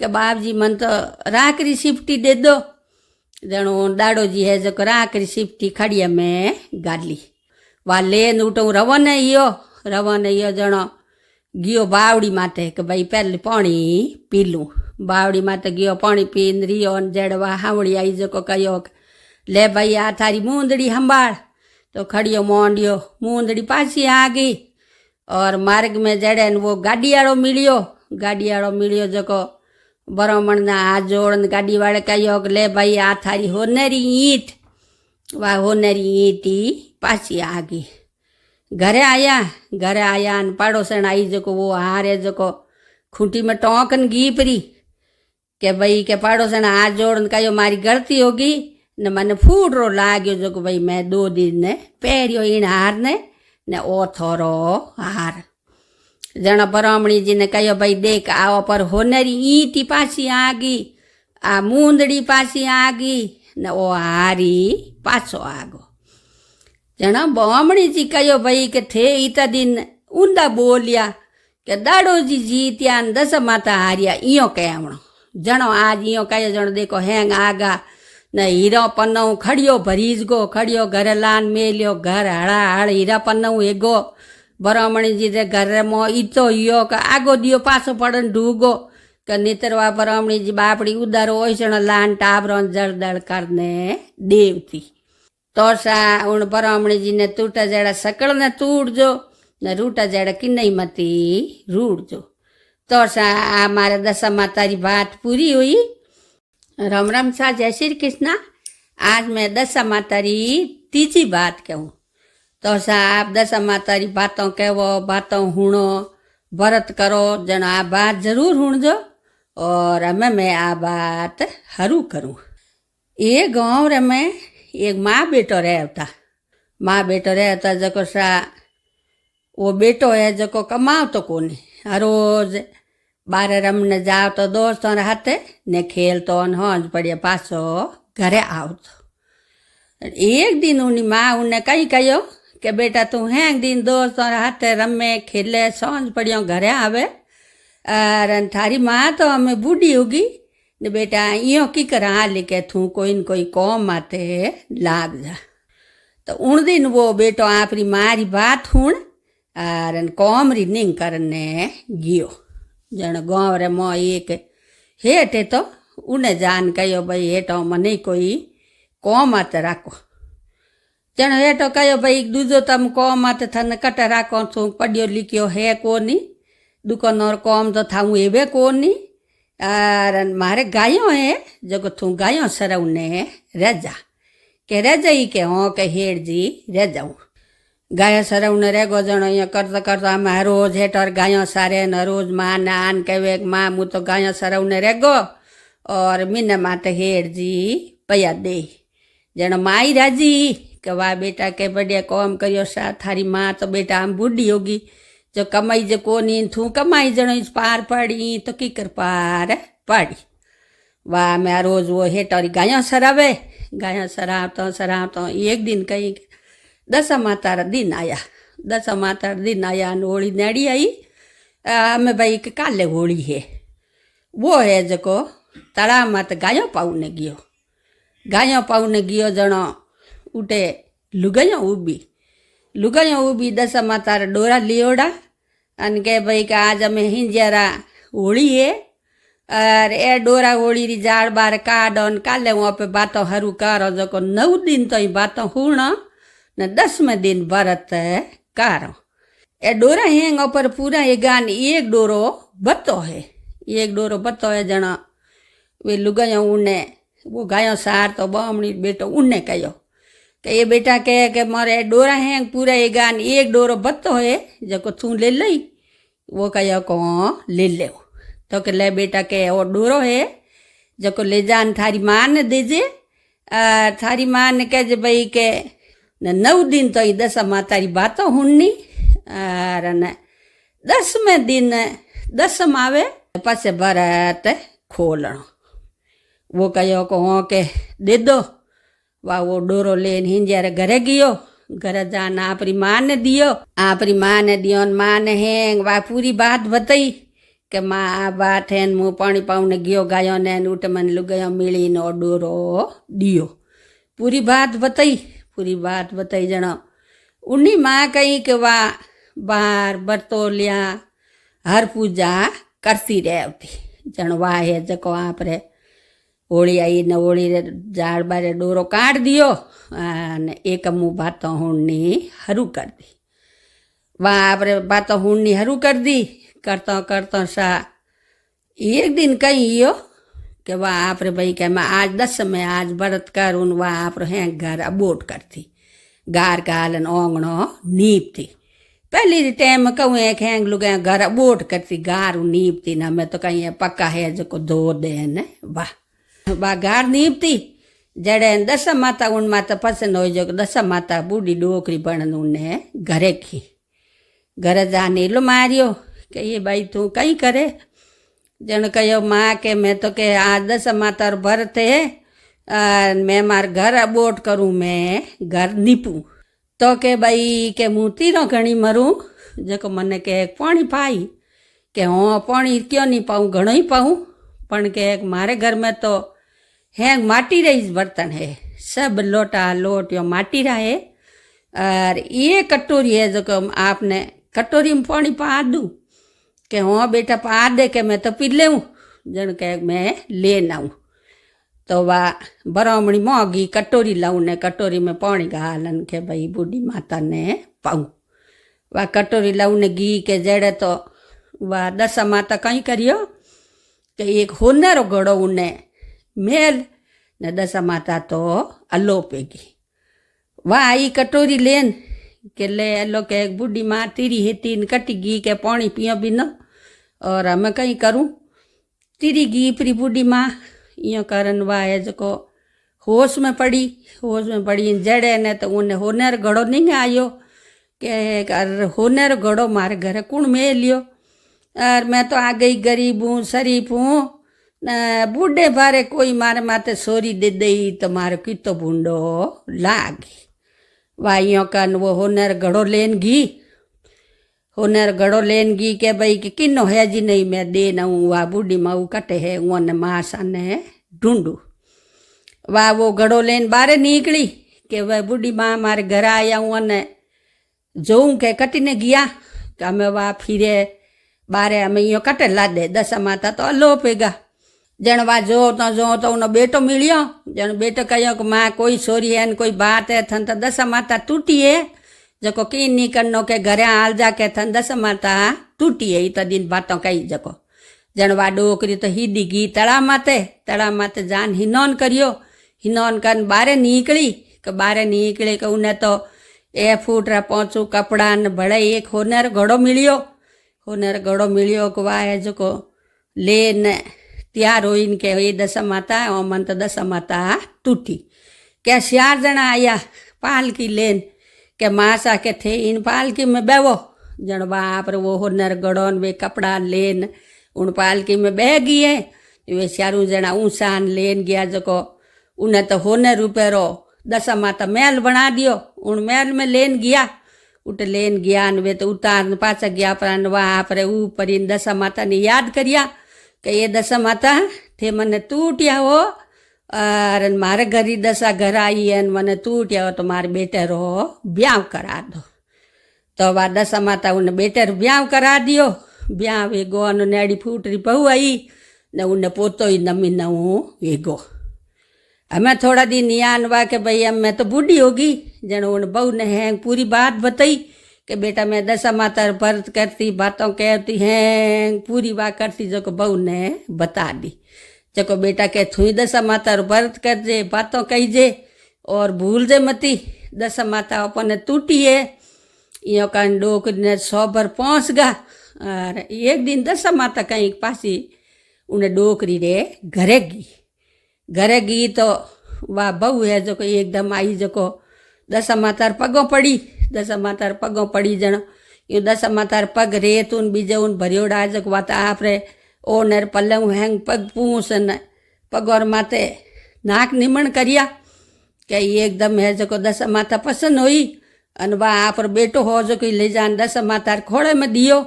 के बाप जी मन तो राखरी सिपटी दे दो जनो दाड़ो जी है जो राखरी सिपटी खड़िया में गाली वा लेन उठो रवन यो जनो गियो बावड़ी माते के भाई पहले पानी पी लूँ बावड़ी माते गियो पानी पीन रियो जड़वा हावड़ी आई जो कहो ले भाई आ थारी मूंदड़ी संभाल तो खड़ियो मोंडियो मूंदड़ी पासी आ गई और मार्ग में जड़े वो गाड़ियाड़ो मिलियो जो को ब्राह्मण ना हाथ जोड़न गाड़ी वाले कहो ले भाई आ थारी होनेरी ईंट वाह होनेरी ईंट ही पासी आ गई घरे आया न पड़ोसन आई जो को वो हारे जो को खूंटी में टोकन गीपरी के भाई के पड़ोसन हाथ जोड़न कहो मारी गलती होगी ने मने फूटरो लाग्यो जो को भाई मैं 2 दिन ने पहरियो इन हार ने ओ थोरो हार जन ब्राह्मणी जी ने कहो भाई देख आओ पर होनेरी ईंटी पासी आ गई आ मूंदड़ी पासी आ गई ને ઓ હારી પાછો આગો જણા બમણીજી કયો ભાઈ કે થે ઈતા દિન ઊંડા બોલ્યા કે દાડોજી જીત્યા ને દસ માતા હાર્યા ઈયો કહેવણો જણો આજ ઈયો કયો જણો દેખો હેંગ આગા ને હીરો પન્નવું ખડિયો ભરીજ ગો ખડિયો ઘરે લાન મેલ્યો ઘર હળા હળ હીરા પન્નવું એગો બરામણીજી જે ઘરમાં ઈતો ઈયો કે આગો દિયો પાછો પડે ને ઢૂગો કે નીતરવા બરામણીજી બાપડી ઉદારો હોય છે લાન ટાબરો જળદળ કરને દેવતી તો સા ઉણ બરામણીજીને તૂટા જડા સકળને તૂટજો ને રૂટા જડા કિન્નઈમતી રૂડજો તો સા આ મારે દશા मातारी बात पूरी हुई। राम राम सा जय श्री कृष्णा। आज मैं दशा मातारी तीजी बात कहूँ तो सा आप दशा मातारी बातों कहो बातों हुणो व्रत करो जन आ बात जरूर हुणजो और मैं आ बात हरू करूँ। ये गाँव रे में एक माँ बेटो रहता माँ बेटो रहता जको सा वो बेटो है जको कमाव तो कोनी हर रोज बारे रमने जाओ तो दोस्तों हाथे ने खेलतो ने होंज पड़े पासो घरे आवतो। एक दिन उन्हीं माँ उन्हें कही कहो कि बेटा तू हैं दिन दोस्तों हाथे रमे खेले सोंज पड़ियो घरे आवे और थारी माँ तो हमें बूढ़ी होगी ने बेटा यो की करा लिखे तू कोई न कोई कौम आते लाग जा। तो उन दिन वो बेटो आपरी मारी बात हुण और कौम री निंग करने गियो जण गाँव रे मो एक हेठे तो उन्हें जान कहो भाई हेठो मने कोई कौम मत राखो जण हेठो कहो भाई दूजो तम कौम मत थन कट राखो तू पढ़ियो लिखियो है कोनी दुकान और कौम तो थाऊं एवे कोनी और मारे गायों है जगो तू गायों सरवने रह जा के रह जाई के हों के हेड़ जी रह जाऊँ गायों सरवने रेगो जणो अँ करता करता अमे रोज हेठर गायों सारे न रोज माँ ने आन कहे माँ मु तो गायों सरवने रेगो और मीने माते हेड़ जी पया दे जण माई राजी के वाह बेटा के बढ़िया कौम करियो सा थारी माँ तो बेटा आम बूढ़ी होगी जो कमाई जो कोनी थू कमाई जणो पार पड़ी तो की कर पार पड़ी वाह मैं रोज वो हेठरी गायों सरावे गायों सरावतो एक दिन कहीं दशा मातारा दिन आया दशा मातारा दिन आया होली नेड़ी आई हमें भाई के काले होली है वो है जको तलाव मत गायों पाउने गियो जणो उठे लुगायों उबी दशा मातारा डोरा लियोड़ा अन के भाई के आज अमे हिंजरा होली है और ए डोरा होली री जाड़ बार काढ़ो काले वहाँ पे बातों हरू करो जको 9 दिन तो बातों हुणो ने 10वें दिन व्रत कारो ए डोरा हेंग पर पूरा ये गान एक डोरो बत्तो है जना वे लुगायों उन्ने वो गायों सार तो बमणी बेटो उन्ने कहो कि ये बेटा कहे कि मारे डोरा हेंग पूरा ये गान एक डोरो बत्तो है जको तू ले लई वो कहो को ले ले तो के ले बेटा के वो डोरो है जको ले जान थारी माँ ने दीजे थारी माँ ने कहे भाई के 9 दिन तो ये दशा मातारी बातों हुणनी और 10वें दिन 10 आवे पासे भरत खोलणो वो कहो को हों के दे दो वाह वो डोरो लेन हिंजारे घरे गियो घरे जान आपरी माँ ने दियो माँ ने हेंग वाह पूरी बात बताई के माँ आ बात है मुँह पानी पाउने गियो गायों ने उठ मन लुगायो मिली नो डोरो दियो पूरी बात बताई जनो उन्हीं माँ कही के वाह बाहर बरतोलिया हर पूजा करती रहती जन वाह है जको आप रे होली आई ने होली रे जाड़ बारे डोरो काट दियो ने एक मुँह बातों हुणनी हरू कर दी वाह आप रे बातों हुणनी हरू कर दी करता सा एक दिन कही यो कि वाह आप रे भाई के मैं आज 10 में आज व्रत करूँ वाह आप हैं घर अबोट करती गार कालन ओंगणो नीपती पहली टाइम कहूँ एक हैंग लुगा घर अबोट करती गार नीपती ना मैं तो कहीं पक्का है जो को धो दे न वाह गार नीपती जड़े दशा माता उन माता पसंद हो जो दशा माता बूढ़ी डोकरी बन उन्हें घरे की घरे जाने लो मारियो कि ये भाई तू कहीं करे जन कहो माँ के मैं तो के आज दशा माता भरत है मैं मार घर अबोट करूँ मैं घर नीपूं तो के भाई के हूँ तीरों घणी मरूँ जो मने के पानी पाई के हाँ पानी क्यों नहीं पाऊँ घणो ही पाऊँ पण के मारे घर में तो है माटी रही बर्तन है सब लोटा लोट यो माटी रहा है और ये कटोरी है जो आपने कटोरी में पानी पा दूँ के हाँ बेटा पा दे के मैं तो पी लेऊँ जन के मैं ले आऊँ तो वाह बरामणी मोगी कटोरी लाऊं ने कटोरी में पानी घालन के भाई बूढ़ी माता ने पाऊँ वाह कटोरी लाऊं ने घी के जड़े तो वाह दशा माता कहीं करियो कि एक होनेरो घड़ो उन्हें मेल ने दशा माता तो अलोपेगी वाह आई कटोरी लेन के ले लो के एक बूढ़ी माँ तीरी है तीन कटी घी के पानी पियो बिना और हमें कहीं करूँ तीरी घी परी बूढ़ी माँ यो कारण वाह है जो होश में पड़ी जड़े ने तो उन्हें होनेर घड़ो नहीं आयो के होनेर घड़ो मारे घरे कुण में लियो और मैं तो आ गई गरीब हूँ शरीफ हूँ बूढ़े बारे कोई मारे माते सोरी दे दई तो मारे कितो भूंडो लागी वाह यो कारण वो होनेर घड़ो लेन घी होनेर घड़ो लेन घी के भाई कि किन्नो है जी नहीं मैं दे न वाह बूढ़ी माऊ कटे है उन मासा ने ढूंढू वाह वो घड़ो लेन बारे निकली कि वह बूढ़ी माँ मारे घर आया उन्हें जोऊं के कटीने गया कि हमें वाह फिरे बारे हमें यो कटे ला दे दशा माता तो अलो पेगा जन वाह जो तो उन बेटो मिलियो जन बेटो कहो कि माँ कोई सोरी है कोई बात है थन तो दशा माता टूटी है जको की नहीं करनो के घरे हाल जाके थन दशा माता टूटी है तो दिन बातों कही जको जन वा डोकरी तो हिदी घी तड़ा माते जान हिनौन करियो हिनौन कर बारे निकली के उन्हें तो ए फूट रा पहुँचू कपड़ा न बड़े एक होनेर घड़ो मिलियो को वाह है जो ले न तैयार हो इनके ये दशा माता और मन तो दशा माता टूटी क्या 4 जना आया पालकी लेन के मासा के थे इन पालकी में बेवो जन बाप रे वो होनर गड़ोन वे कपड़ा लेन उन पालकी में बह गई है वे 4 जना ऊँसान लेन गया जो उन्हें तो होने रुपये दशा माता महल बना दियो उन महल में लेन गया उठ लेन गया वे तो उतार पाचा गया पर वहाँ पर ऊपर इन दशा माता ने याद करिया कि ये दशा माता थे मने टूटिया हो और मारे घरी दशा घर आई है मने टूटिया हो तो मारे बेटे रो ब्याह करा दो तो वह दशा माता उन्हें बेटे रो ब्याह करा दियो ब्याह वेगो नेड़ी फूटरी बहू आई ने उन्हें पोतो ही नमी नऊ वेगो हमें थोड़ा दिन यान वा के भाई अब मैं तो बूढ़ी होगी जन उन बहू ने हैं पूरी बात बताई कि बेटा मैं दशा माता व्रत करती बातों कहती हैं पूरी बात करती जो को बहू ने बता दी जो बेटा के थुई दशा माता व्रत कर जे बातों कही जे और भूल जे मती दशा माता अपन टूटी है यो कान डोक ने 100 भर पहुँच गा और एक दिन दशा माता कहीं पासी उन्हें डोकरी रे घरे गई तो वाह बहू है जो एकदम आई जो दशा मातार पगों पड़ी जन यू दशा मातार पग रेत उन बीजे उन भरियोड़ा जो वात आप रे ओ नर पल्लू हैंग पग पूस न पग और माते नाक निमण करिया क्या एकदम है जो दशा माता पसंद हुई अन वाह आप बेटो हो जो ले जान दशा मातार खोड़े में दियो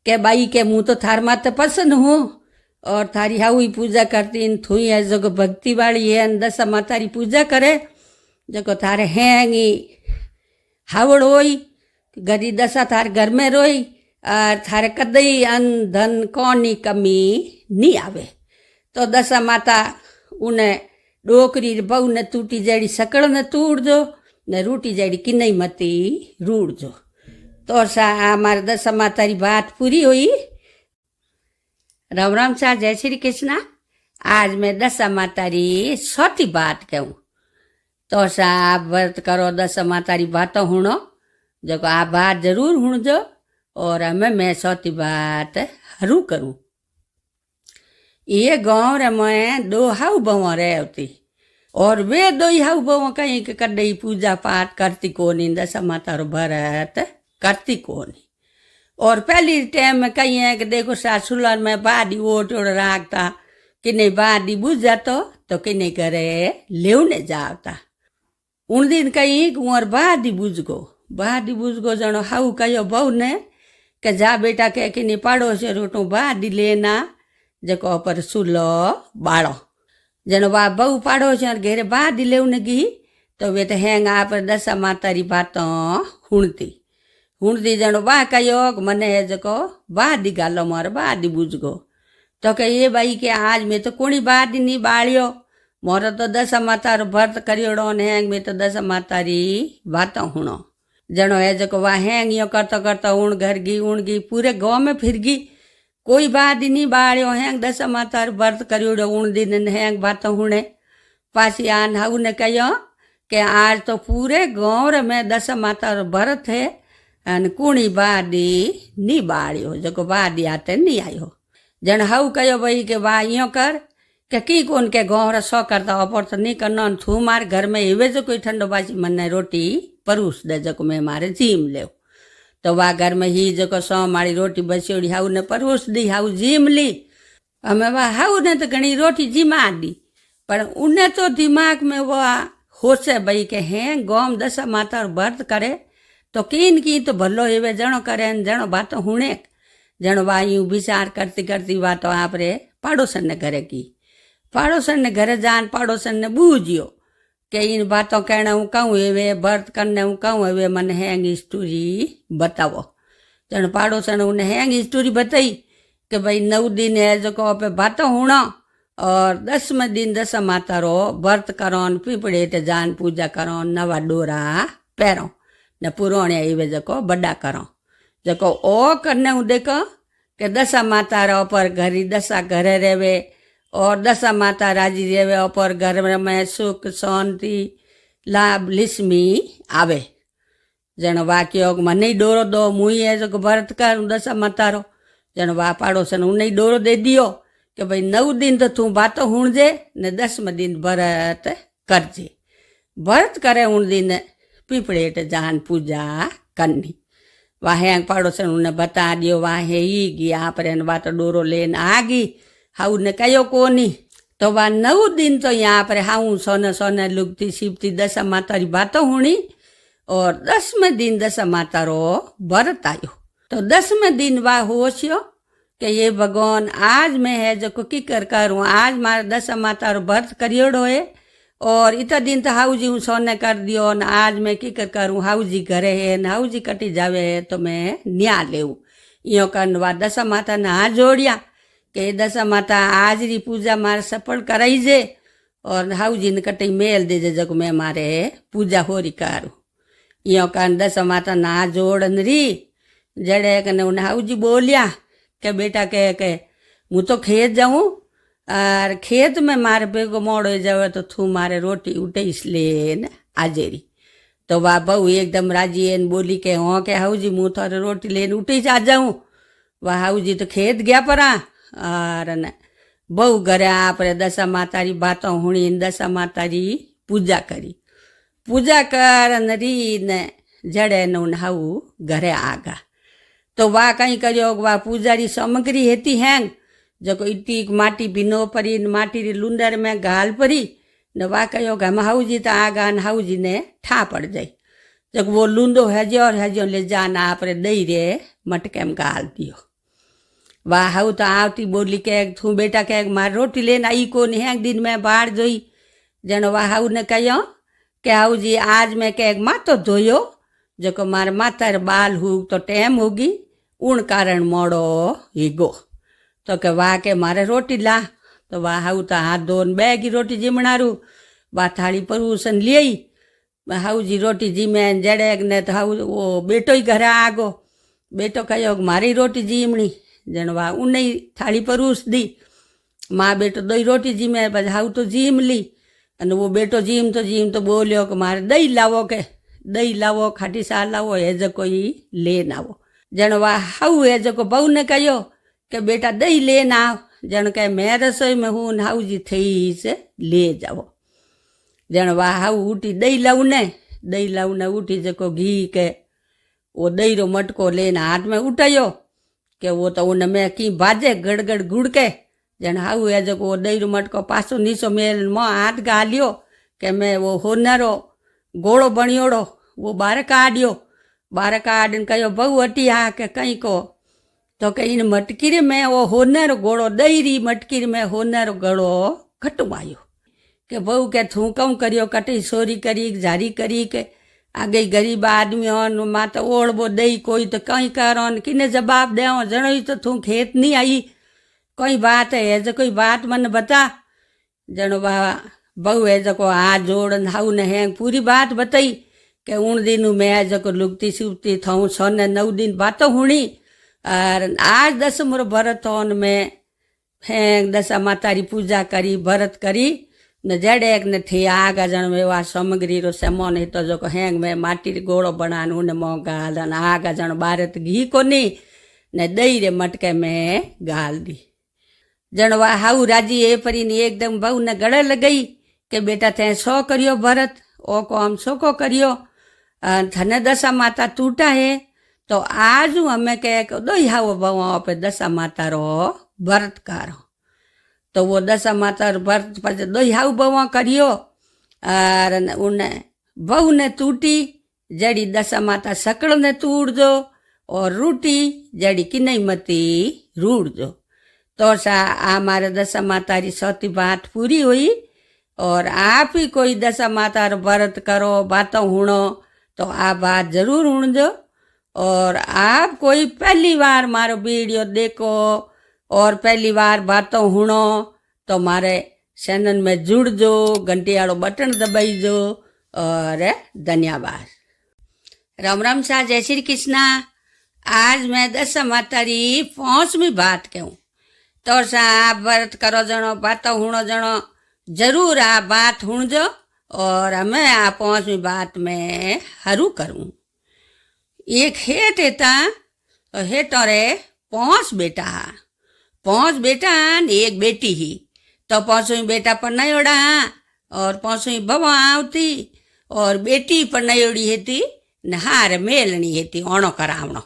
के बाई के मुँह तो थार माते पसंद हूँ और थारी हाउई पूजा करती थुई है जो भक्ति वाली है दशा माता री पूजा करे जो थारे हैंगी हावड़ होई गरी दशा थार घर में रोई और थारे कदई अन धन कौनी कमी नहीं आवे तो दशा माता उन्हें डोकरी बहू ने टूटी जड़ी सकड़ ने तूड़ जो ने रूटी जड़ी किन्नई मती रूड़ जो तो सा हमारे दशा माता री बात पूरी हुई। राम राम सा जय श्री कृष्णा। आज मैं दशा माता री 100 बात कहूँ तो सा आप व्रत करो दशा माता री बातों हुणो जो आप बात जरूर हुण जो और हमें मैं 100 बात हरू करूँ। ये गाँव रे मैं 2 हाउ बहु रहती और वे 2 हाउ बहु कहीं कदई पूजा पाठ करती कोनी दशा माता रो व्रत करती कोनी और पहली टाइम में कहीं है कि देखो सासुलाल में बादी ओट राखता कि नहीं बादी बुझ जातो तो तो किने करे लेवने जावता उन दिन कहीं कुंवर बादी बुझगो जनो हाउ कयो बहु ने के जा बेटा के किनी पाड़ो से रोटो बादी लेना जको पर सुलो बाड़ो जनो वा बहु पाड़ो से घेरे बादी लेवने गी तो वे तो हेंग आप दशा मातारी बातों हुणती जनो बा कयो मने है जको बादी गालो मार बादी बुझगो तो के ये भाई के आज में तो कोणी बादी नहीं बाळ्यो मोरो तो दशा माता भर्त करियोड़ो ने हेंग में तो दशा मातारी बातों हुणो जनो है जको वा हेंग यो करता उण घर गी पूरे गांव में फिर गी कोई बादी नहीं बाळ्यो हेंग दशा माता भर्त करियोड़ो उण दिन हेंग बातों हुणे पासी आन हाउ ने कयो के आज तो पूरे गांव में दशा माता भरत है अन कुणी बादी नी बाळ्यो जको बादी आते नहीं आयो जन हाउ कयो भाई के वा यो कर के की कोन के गांव सौ करता अपर तो नहीं करना थू मार घर में एवे जो कोई ठंडो बाजी मने रोटी परूस दे जको मैं मारे जीम ले तो वा घर में ही जको सौ मारी रोटी बसियोड़ी हाउ ने परूस दी हाउ जीम ली हमें वा हाउ ने तो घणी रोटी जीमा दी पर उन्हें तो दिमाग में वो होशे भाई के हैं गांव दशा माता व्रत करे तो कीन की तो भलो एवे जणो करे जणो बातो हुणे जणो वायु विचार करती बातो आपरे पाड़ोसन ने घरे की पाड़ोसन ने घरे जान पाड़ोसन ने बूझियो के इन बातों कहना हूँ कहूँ एवे व्रत करने हूँ कहूँ एवे मन हैंग स्टोरी बतावो जण पाड़ोसन उन्हें हैंग स्टोरी बताई कि भाई 9 दिन है जो को पे बातों हुणो और 10वें दिन दशा माता रो व्रत करो पीपड़े ते जान पूजा करो नवा डोरा पैरो ने पुरोणे एवे जको बड़ा करो जको ओ करने हूँ देखो के दशा माता रो पर घरी दशा घरे रेवे और दशा माता राजी रेवे और घर में सुख शांति लाभ लिस्मी आवे जन वाक्य मने डोरो दो मुई है जो व्रत कर दशा माता रो जन वा पाड़ोसन उन्हें डोरो दे दियो कि भाई 9 दिन तो तू बातो हुणजे ने 10वें दिन व्रत करजे व्रत करे उन दिन पीपड़ेट जान पूजा करनी वाहे पाड़ोसन उन्हें बता दियो वाहे ही गया पर वा तो डोरो लेन आ गई हाउ ने कयो कोनी तो वा 9 दिन तो यहाँ पर हाउ सोने लुगती सीपती दशा माता री बातों हुणी और 10वें दिन दशा माता रो व्रत आयो तो 10वें दिन वा होशियो कि ये भगवान आज मैं है जो की करूँ आज मारे दशा माता रो व्रत करियोड़ो है और इतना दिन तो हाउ जी हूँ सोने कर दियो न आज मैं की करूँ हाउ जी घरे है न हाउ जी कटी जावे है तो मैं न्या लेऊ यो करन वा दशा माता ने हाथ जोड़िया के दशा माता आज री पूजा मारे सफल कराईजे और हाउ जी ने कटी मेल दीजे जग मैं मारे पूजा होरी करूँ यो करन दशा माता ने हाथ जोड़न री जड़े कने उन्हें हाउ जी बोलिया के बेटा के हूँ तो खेत जाऊँ और खेत में मारे बेगो मोड़ो जावे तो थू मारे रोटी उठे इसलिए न आजेरी तो वाह बहू एकदम राजी है बोली के हाँ के हाउ जी मुँह थोड़े रोटी लेन उठे आ जाऊँ वह हाउ जी तो खेत गया परा और न बहू घरे आप दशा माता री बातों हुणी दशा माता री पूजा करी पूजा कर री ने जड़े न हाउ घरे आगा तो वाह कहीं करियो वाह पूजारी सामग्री हेती हैंग जो इतनी माटी भिनो परी माटी री लुंडर में गाल परी न वाह कहो हम हाउ जी तो आगा न हाउ जी ने ठा पड़ जाई जब वो लूंदो हजो ले जाना आप दई रे मटके में गाल दियो वाह हाउ तो आवती बोली के तू बेटा के मार रोटी लेना आई को नहीं दिन में बाहर जोई जन वाह हाउ ने कहो के हाउ जी आज मैं के मातो धोयो जो मार माता बाल हूँ तो टेम होगी उन कारण मोड़ो हीगो तो के वाह के मारे रोटी ला तो वाह हाउ तो हाथ धोन बैगी रोटी जीमणारू वाह थाली परूसन लियई हाउ जी रोटी जीमे जड़े ने तो हाउ वो बेटो ही घरे आगो बेटो कहो मारी रोटी जीमणी जन वाह उन्हें थाली परूस दी माँ बेटो दही रोटी जीमे बस हाउ तो जीम ली अने वो बेटो जीम तो बोलियो कि मारे दही लावो खाटी साल लावो हे जो कोई लेन आवो जन वाह हाउ है जो बहू ने कहो कि बेटा दही लेन आओ जन कहे मैं रसोई में हूँ हाउ जी थी से ले जाओ जन वाह हाउ उठी दही लाउने उठी जो घी के वो दही रो मटको लेन हाथ में उठायो कि वो तो उन में की बाजे गड़गड़ गुड़ के जण हाउ है जो वो दही मटको पासो नीचो मेल मां हाथ गालियो कि मैं वो होनरो गोड़ो बणियोड़ो वो बार काढ़ियो, बार काढ़ीने कहो बहु हटी हा के कहीं को तो के इन मटकी में वो होनरो गोड़ो दही री मटकी में होनरो गड़ो खटवायो के बहु के थू कऊं करियो कटी सोरी करी जारी करी के आगे गरीब आदमी हो मां तो ओढ़बो दई कोई तो कहीं करो किने जवाब दे जनो ही तो तू खेत नहीं आई कोई बात है जो कोई बात मन बता जनो बहु है जो हाथ जोड़ हाउ ने है पूरी बात बताई के उन दिन मैं जो लुकती सुबती थाऊं 6 ने 9 दिन बातों हुणी और आज 10 मोर भरत होन में फेंक दशा मातारी पूजा करी भरत करी न जड़े ने थी आगा जन में वा सामग्री रो सामान है तो जो हैंग में माटी गोड़ो बनान उन मों गाल आगा जन भारत घी कोनी ने दही रे मटके में गाल दी जन वा हाउ राजी ए परी ने एकदम बहु ने गड़े लगई के बेटा थे सो करियो भरत ओ को हम सो को करियो थने दशा माता टूटा है तो आज हमें कह दो हाउ बहु पे दशा माता रो भरत कारो तो वो दशा माता भरत पर दो हाउ बहु करियो और उन्हें बहु ने टूटी जड़ी दशा माता सकड़ ने तूड़ दो और रूटी जड़ी की नहीं मती रूड़ दो तो सा हमारे दशा माता री सौती बात पूरी हुई और आप ही कोई दशा माता व्रत करो बातों हुणो तो आ बात जरूर हुण दो और आप कोई पहली बार मारो वीडियो देखो और पहली बार बातों हुणो तो मारे चैनल में जुड़ जो घंटी वालों बटन दबाई जो और धन्यवाद। राम राम सा जय श्री कृष्णा। आज मैं दशा माता री 5वीं बात कहूँ तो सा आप व्रत करो जनो बातों हुणो जनो जरूर आ बात हुण जो और मैं आ 5वीं बात में हरू करूँ। एक हेठ हेता हेठो रे 5 बेटा एक बेटी ही तो 5वीं बेटा पर नयोड़ा और 5वीं बवा आवती और बेटी पर नयोड़ी हेती नहार मेलनी हेती ओणो करावणो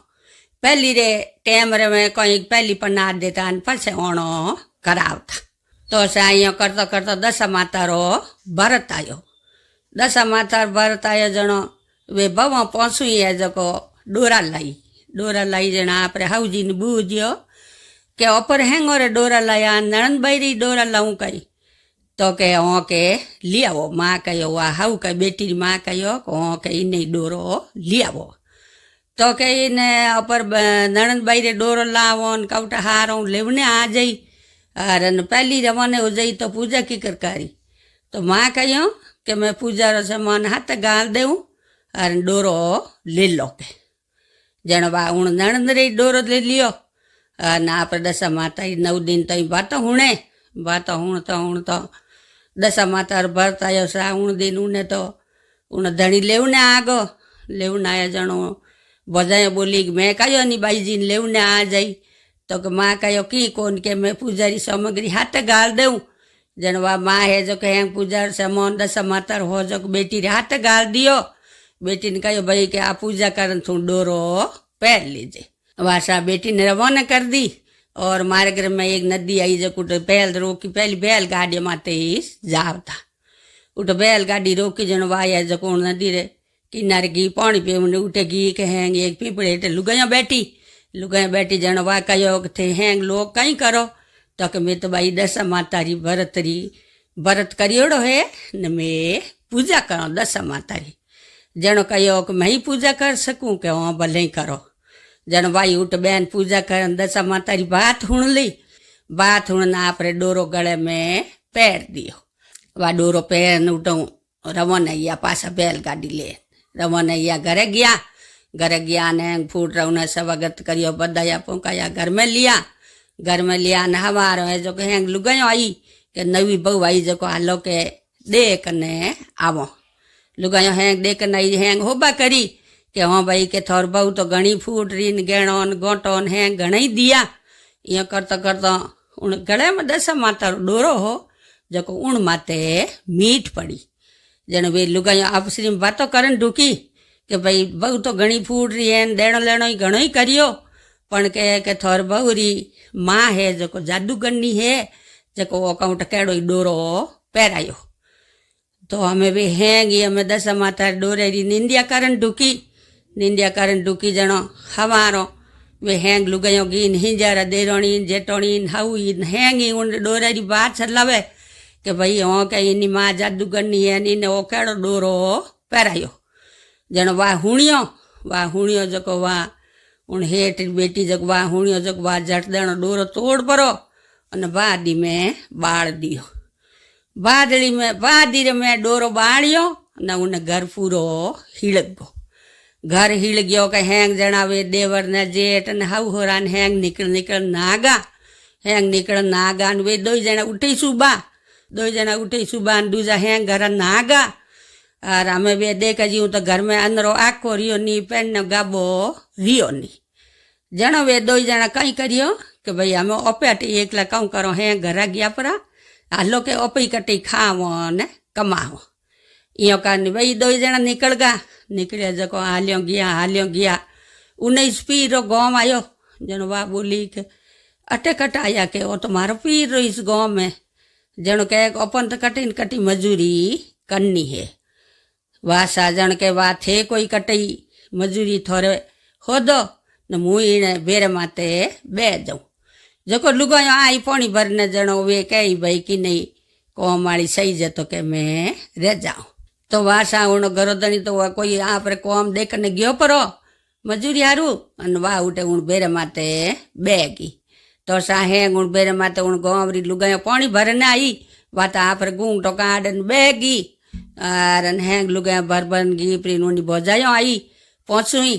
पहली रे टेम रे में कोई पहली पर नाद देता पछे ओणो करावता तो साइयो करतो करतो दशा माता रो भरत आयो। दशा माता भरत आयो जनो वे बवा 5वीं है जको डोरा लाई जना आपरे हाउजी ने बूझियो के ऊपर हैंगो रे डोरा लाया नणंद बैरी डोरा लाऊं कई तो के ओ के लियावो माँ कहो वा हाउ कई बेटी माँ कहो ओ के इने डोरो लियावो तो के इने ऊपर नणंद बैरी डोरो लावो कौटा हारों लेवने आ जाई और पहली रवाने हो जाई तो पूजा की करकारी तो माँ कहो कि मैं पूजा रो सामान हाथ गाल देऊं और डोरो ले लो के जण बा हूँ नणंद रे डोरो ले लियो ना आप दशा माता 9 दिन तई बात हुणे तो दशा माता भरत आयो सा 9 दिन उन्हें तो उन धनी लेवने आगो लेवने आया जनो बजाय बोली मैं कहो नहीं बाई जी लेवने आ जाई तो कि माँ कहो की कौन के मैं पूजारी सामग्री हाथ गाल दूँ जनवा माँ है जो कहे पूजा सामान दशा माता हो जो बेटी रे हाथ गाल दियो बेटी ने कहो भाई के आ पूजा करन थू डोरो पैर लीजिए वासा बेटी ने रवाना कर दी और मारे घर में एक नदी आई जो कुट बैल रोकी पहली बैल गाड़ी माते ही जावता उठ बैल गाड़ी रोकी जन वाया जो कौन नदी रे किनारे घी पानी पे उठे घी के हैंग एक पीपड़े हेठे लुगाया बैठी जन वा कहो थे हैंग लोग कहीं करो तो कि मैं तो भाई दशा माता री भरत करियोड़ो है न मैं पूजा करो दशा माता री जनो कहो कि मैं ही पूजा कर सकूं के हाँ भले ही करो जन भाई उठ बहन पूजा कर दशा माता री बात हुण ली बात हुणना आपरे डोरो गले में पैर दियो वा डोरो पैर उठूं रवाना पासा बैलगाड़ी ले रवाना घरे गया ने फूट रौना स्वागत करियो बधाया पोकाया घर में लिया ने हमारो है जो कहें लुगायो आई के नवी बहू आई जो हालो के देख ने आवो लुगायो हैंग देख नई हैंग होबा करी के हाँ भाई के थोर बहू तो घणी फूट रीन गेणोन गोटोन है घणी दिया ये करता उन गले में दशा माता डोरो हो जो उन माते मीठ पड़ी जन वे लुगायो आपस में बातों करन ढूकी के भाई बहू तो घणी फूट रही है देणो लेणो ही घणो ही करियो पण के थोर बहुरी माँ है जो जादूगरनी है जो अकाउंट केड़ो डोरो पहरायो। तो हमें भी हेंगी हमें दस माता डोरेरी निंदिया कारण ढूकी जणो हवारो वे हेंग लुगायो गीन हिंजारा देरोणी जेटोणी हाउई हेंगी उन डोरेरी बात चलावे कि भाई हो के इनी माँ जादूगरनी है इने ओ केड़ो डोरो पहरायो। जण वाह हुणियो जो वाह उन हेठ बेटी जग वाह हुणियो जग वाह जट देनो डोरो तोड़ परो अने बादी में बाड़ दियो। बादड़ी में डोरो बाड़ियो ने उन घर पूरो हीड़ गयो। घर हीड़ गयो के हेंग जणावे देवर ने जेठ ने हाउहोरा ने हेंग निकल नागा वे दो जना उठी सुबा दूजा हेंग घर नागा। और हमें वे देख जी तो घर में अंदरो आखो रियो नी पेन गाबो रियो नी। जणो वे दो जना कई करियो कि भाई हमें ओपेट एकला कऊ करो हें घर गया परा हालो के ओपी कटी खावो ने कमावो। इो कारण भाई दो जना निकलिया जो हालियो गया 19 पीर गाँव आयो। जनो वाह बोली के अटे कटाया के वो तो मारो पीर इस गाँव में जनो के अपन तो कटी मजूरी करनी है। वाह साजन के वाह थे कोई कटई मजूरी थोड़े हो दो न मुई ने बेर माते बे जाऊँ जो लुगायो आई पानी भरने जनो वे कही भाई कि नहीं कोम वाली सही जतो के मैं रह जाऊँ। तो वाह सा उन गरोदनी तो वह कोई आप रे कोम देखने गयो परो मजूरी हारू अन वाह उठे उन बेर माते बेगी। तो सा हेंग उन बेर माते उन गोवरी लुगायो पानी भरने आई वाह तो आप रे गूंग तो काडन बेगी और हेंग लुगायो भर गी प्री उनी बजायो आई पहुंचुई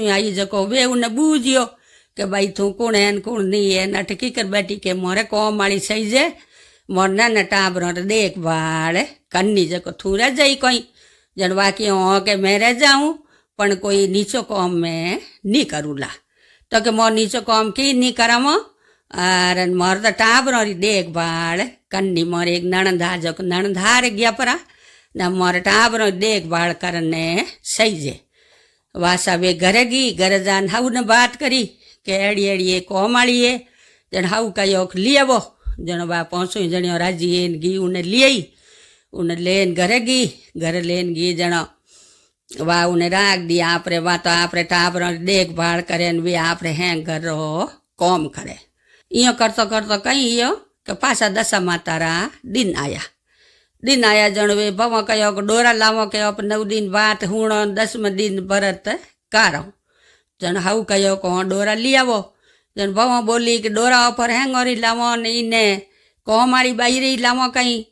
आई जो वे उन्हें बूझियो कि भाई तू कौन है कौन नहीं है नटकी कर बैठी के मोरे कोम वाली सही जे मोर न टाबर देखभाल करनी जो तू रह जाई कोई जन बाकी हो के मैं रह जाऊँ पण कोई नीचो काम में नहीं करूला। तो के मोर नीचो काम की नहीं करामो और मोर तो टाबर देखभाल करनी। मोर एक नणंधा जो नणंधार गया परा न मोर टाबर देखभाल करने सही जे। वासा वे घर जान हाउ ने बात करी के एड़ी कोमाड़ी है जन हाउ कहो लियावो। जन बा पहुंचो जणियो राजी एन गी उन्हें लियाई उन्हें लेन घर लेन गी जनो वाह उन्हें राख दी आपरे वाह तो आपरे टाबर देखभाल करे वे आपरे हैं घर रो कॉम करे। इो करतो कहीं इो के पासा दशा मातारा दिन आया जन वे भव कहो डोरा लावो के 9 दिन बात हूणो 10वें दिन व्रत कारो। जन हाउ कहो को डोरा लियावो। जन भव बोली कि डोरा पर हेंगोरी लावो ने इने कोमाड़ी बाईरी लावो कहीं।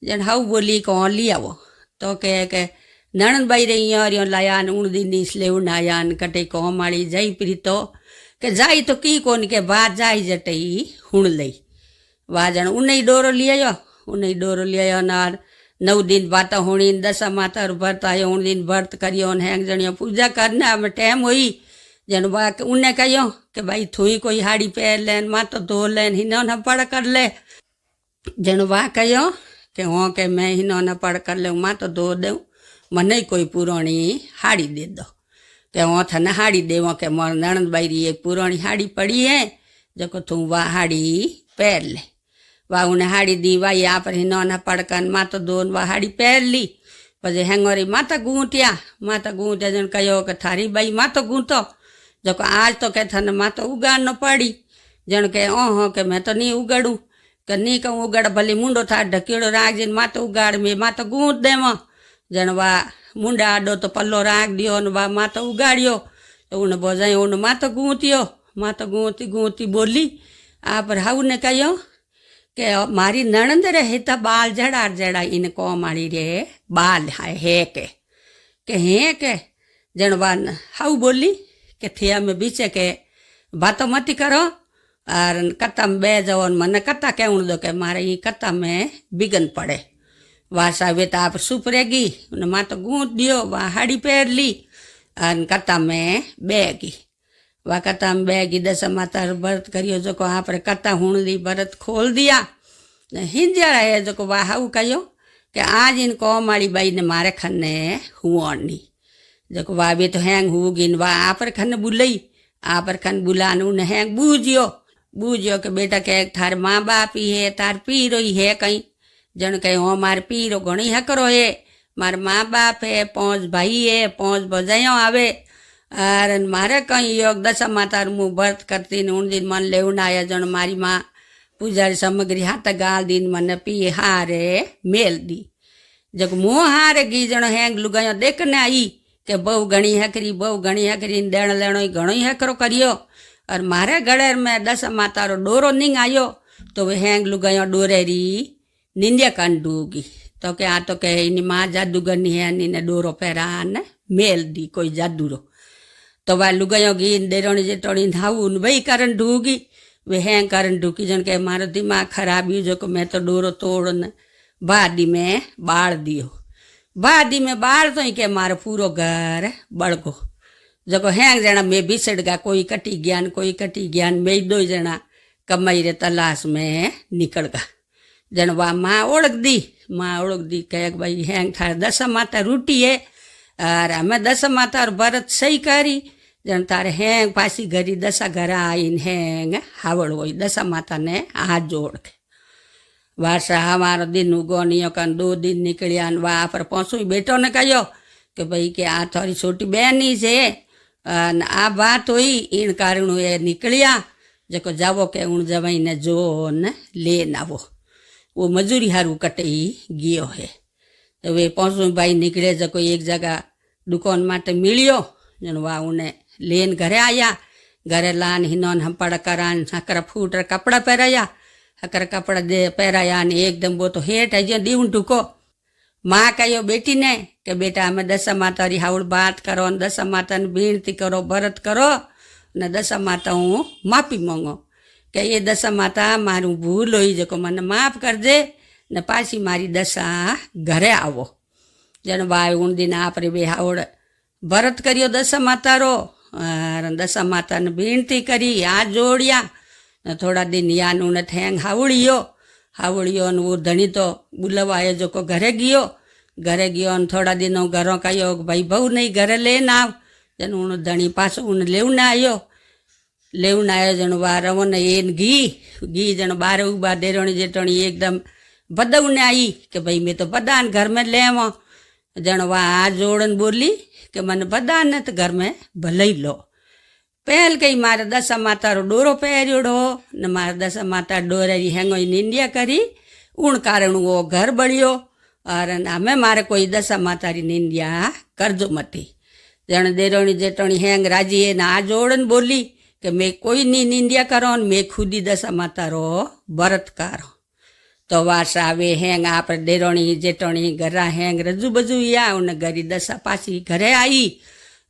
जन हाउ बोली को लियावो। तो के नणन बाईरी इं लाया उन दिन इसलिए उन आया कटे कोमाड़ी जाई प्री तो के जाई तो की कोन के बात जाई जटई हुण लई। वाह जन उन्हें डोरो लियायो नार 9 दिन बात होनी दशा माता व्रत आयो उन दिन व्रत करियो हेंग जणियो पूजा करना में टाइम हुई। जन वाह उन्हें कहो कि भाई थुई कोई हाड़ी पहन लेन मातो धो लेन हिनो न पड़ कर ले। जन वाह कहो कि हो के मैं हिनो न पड़ कर ले मातो धो दूँ मने कोई पुराणी हाड़ी दे दो के हो थने हाड़ी देवो के मोर नणंद बाईरी एक पुराणी हाड़ी पड़ी है जो तू वाह हाड़ी पहन ले। वाह उन्हें हाड़ी दी वाह यहाँ पर हिनो न पड़कन मातो दोन वाह हाड़ी पहन ली। पजे हेंगोरी माता गूंटिया जन कहो कि थारी बाई मातो गूंतो जो आज तो के थने मातो उगाड़नो पड़ी। जन के ओहो के मैं तो नहीं उगाड़ू के नहीं कहूँ उगाड़ भले मुंडो था ढकेड़ो राख जन मातो उगाड़ में मातो गूंथ देव। जन वाह मुंडा आडो तो पल्लो राख दियो न वाह मातो उगाड़ियो तो उन बोजायो उन मातो गूंथी बोली आप हाउ ने कहो के मारी नणंद रहे तो बाल जड़ा इन कोमाड़ी रे बाल है के जन वाह हाउ बोली के थिया में बीचे के बातों मती करो और कत्ता में बे जाओ मन कत्ता कहूँ दो के मारे ही कत्ता में बिगन पड़े। वाह सावे तो आप सुपरेगी उन मातो गूंथ दियो वाह हाड़ी पहन ली और कत्ता में बेगी। वाह कत्ता में बेगी दशा माता व्रत करियो जो आप कत्ता हुण ली व्रत खोल दिया हिंजा रहे जो वाह हाउ कहो कि आज इन कोमाड़ी बाई ने मारे खन्ने हुआ नहीं जो वाह वे तो हैंग हुगिन वाह आप खन बुलई आ पर खन बुलान उन है बूझियो बूझियो के बेटा के थार माँ बाप ही है तार पी रही है कहीं जन कहीं हो मार पी रो घणी हकरो है मार माँ बाप है 5 भाई है 5 बजायो आवे अरे मारे कहीं योग दशा माता मुँह व्रत करती ने उन दिन मन लेवन आया जन मारी माँ पूजारी सामग्री हाथ गाल दिन मन पी हारे मेल दी जब मुँह हारे गी जण हैंग लुगायो देखने आई के बहु घणी हकरी देण लेणो घणो ही हकरो करियो और मारे गड़ेर में दशा माता रो डोरो नींग आयो तो वे हैंग लुगायो डोरेरी निंदिया कान डूगी तो के आ तो के इनी माँ जादूगरनी है नी डोरो पहरान मेल दी कोई जादू रो तो वह लुगायो गी देरोनी जेटोनी धाऊ वही कारण ढूगी वे हैंग कारण ढूकी जन के मारो दिमाग खराब ही जो को मैं तो डोरो तोड़ न बादी में बाढ़ दियो बादी में बाढ़ तो ही के मारो पूरो घर बड़गो जको हैंग जना में बिसड़ गा कोई कटी ज्ञान में 2 जना कमाई रे तलाश में निकल गा जन वा माँ ओळख दी कहे भाई हैंग थार दशा माता रूटी है और हमें दशा माता और भरत सही करी जन तारे हैंग पासी घरी दशा घर आईन हैंग हावड़ हो दशा माता ने हाथ जोड़ के वारसा हमारो दिन उगोनियो कन 2 दिन निकलिया वहाँ पर पहुँचू बेटो ने कहो कि भाई के आ थोड़ी छोटी बहनी से आ बात हुई इन कारण ये निकलिया जको जावो के उन जवाई ने जो न लेन आवो वो मजूरी हारू कटे ही गयो है तो वे पहुँचू भाई निकले जको एक जगह दुकान माटे मिलियो जन वहाँ उन्हें लेन घरे आया घरे लान हिनोन हम पड़ करान हकर फूट कपड़ा पहराया हकर कपड़ा दे पहराया ने एकदम वो तो हेठ है जो दीवन टूको माँ कहो बेटी ने कि बेटा हमें दशा माता री हाउड़ बात करो दशा माता ने विनती करो व्रत करो न दशा माता हूँ माफी मांगो कि ये दशा माता मारू भूल हुई जो मन माफ कर दे न पासी मारी दशा घरे आवो जन भाई उन दिन आप रे हाउड़ व्रत करियो दशा माता रो दशा माता ने विनती करी हाथ जोड़िया थोड़ा दिन यान उन थेंग हावड़ियो न वो धनी तो बुलवायो जो को घरे गयो थोड़ा दिनों घरों का योग भाई बहु नहीं घरे लेन आव जन उन धनी पास उन लेवन आयो जन वा रवन एन घी जन बारे उबा देरोनी जेटोनी एकदम बदौने आई कि भाई मैं तो बदान घर में ले आवो जन वा हाथ जोड़न बोली कि मन बदान ने तो घर में भले ही लो पहल कई मारे दशा माता रो डोरो पहरियोड़ो न मारे दशा माता डोरेरी हैंगो निंदिया करी उन कारण वो घर बढ़ियो और हमें मारे कोई दशा माता री निंदिया करजो मती जन देरोनी जेटोनी हैंग राजी है ना जोड़न बोली कि मैं कोई नहीं निंदिया करो मैं खुद ही दशा माता रो व्रत करो तो वारसा वे हैंग आप देरोनी जेटोनी घरा हैंग रजू बजू या उन घरी दशा पासी घरे आई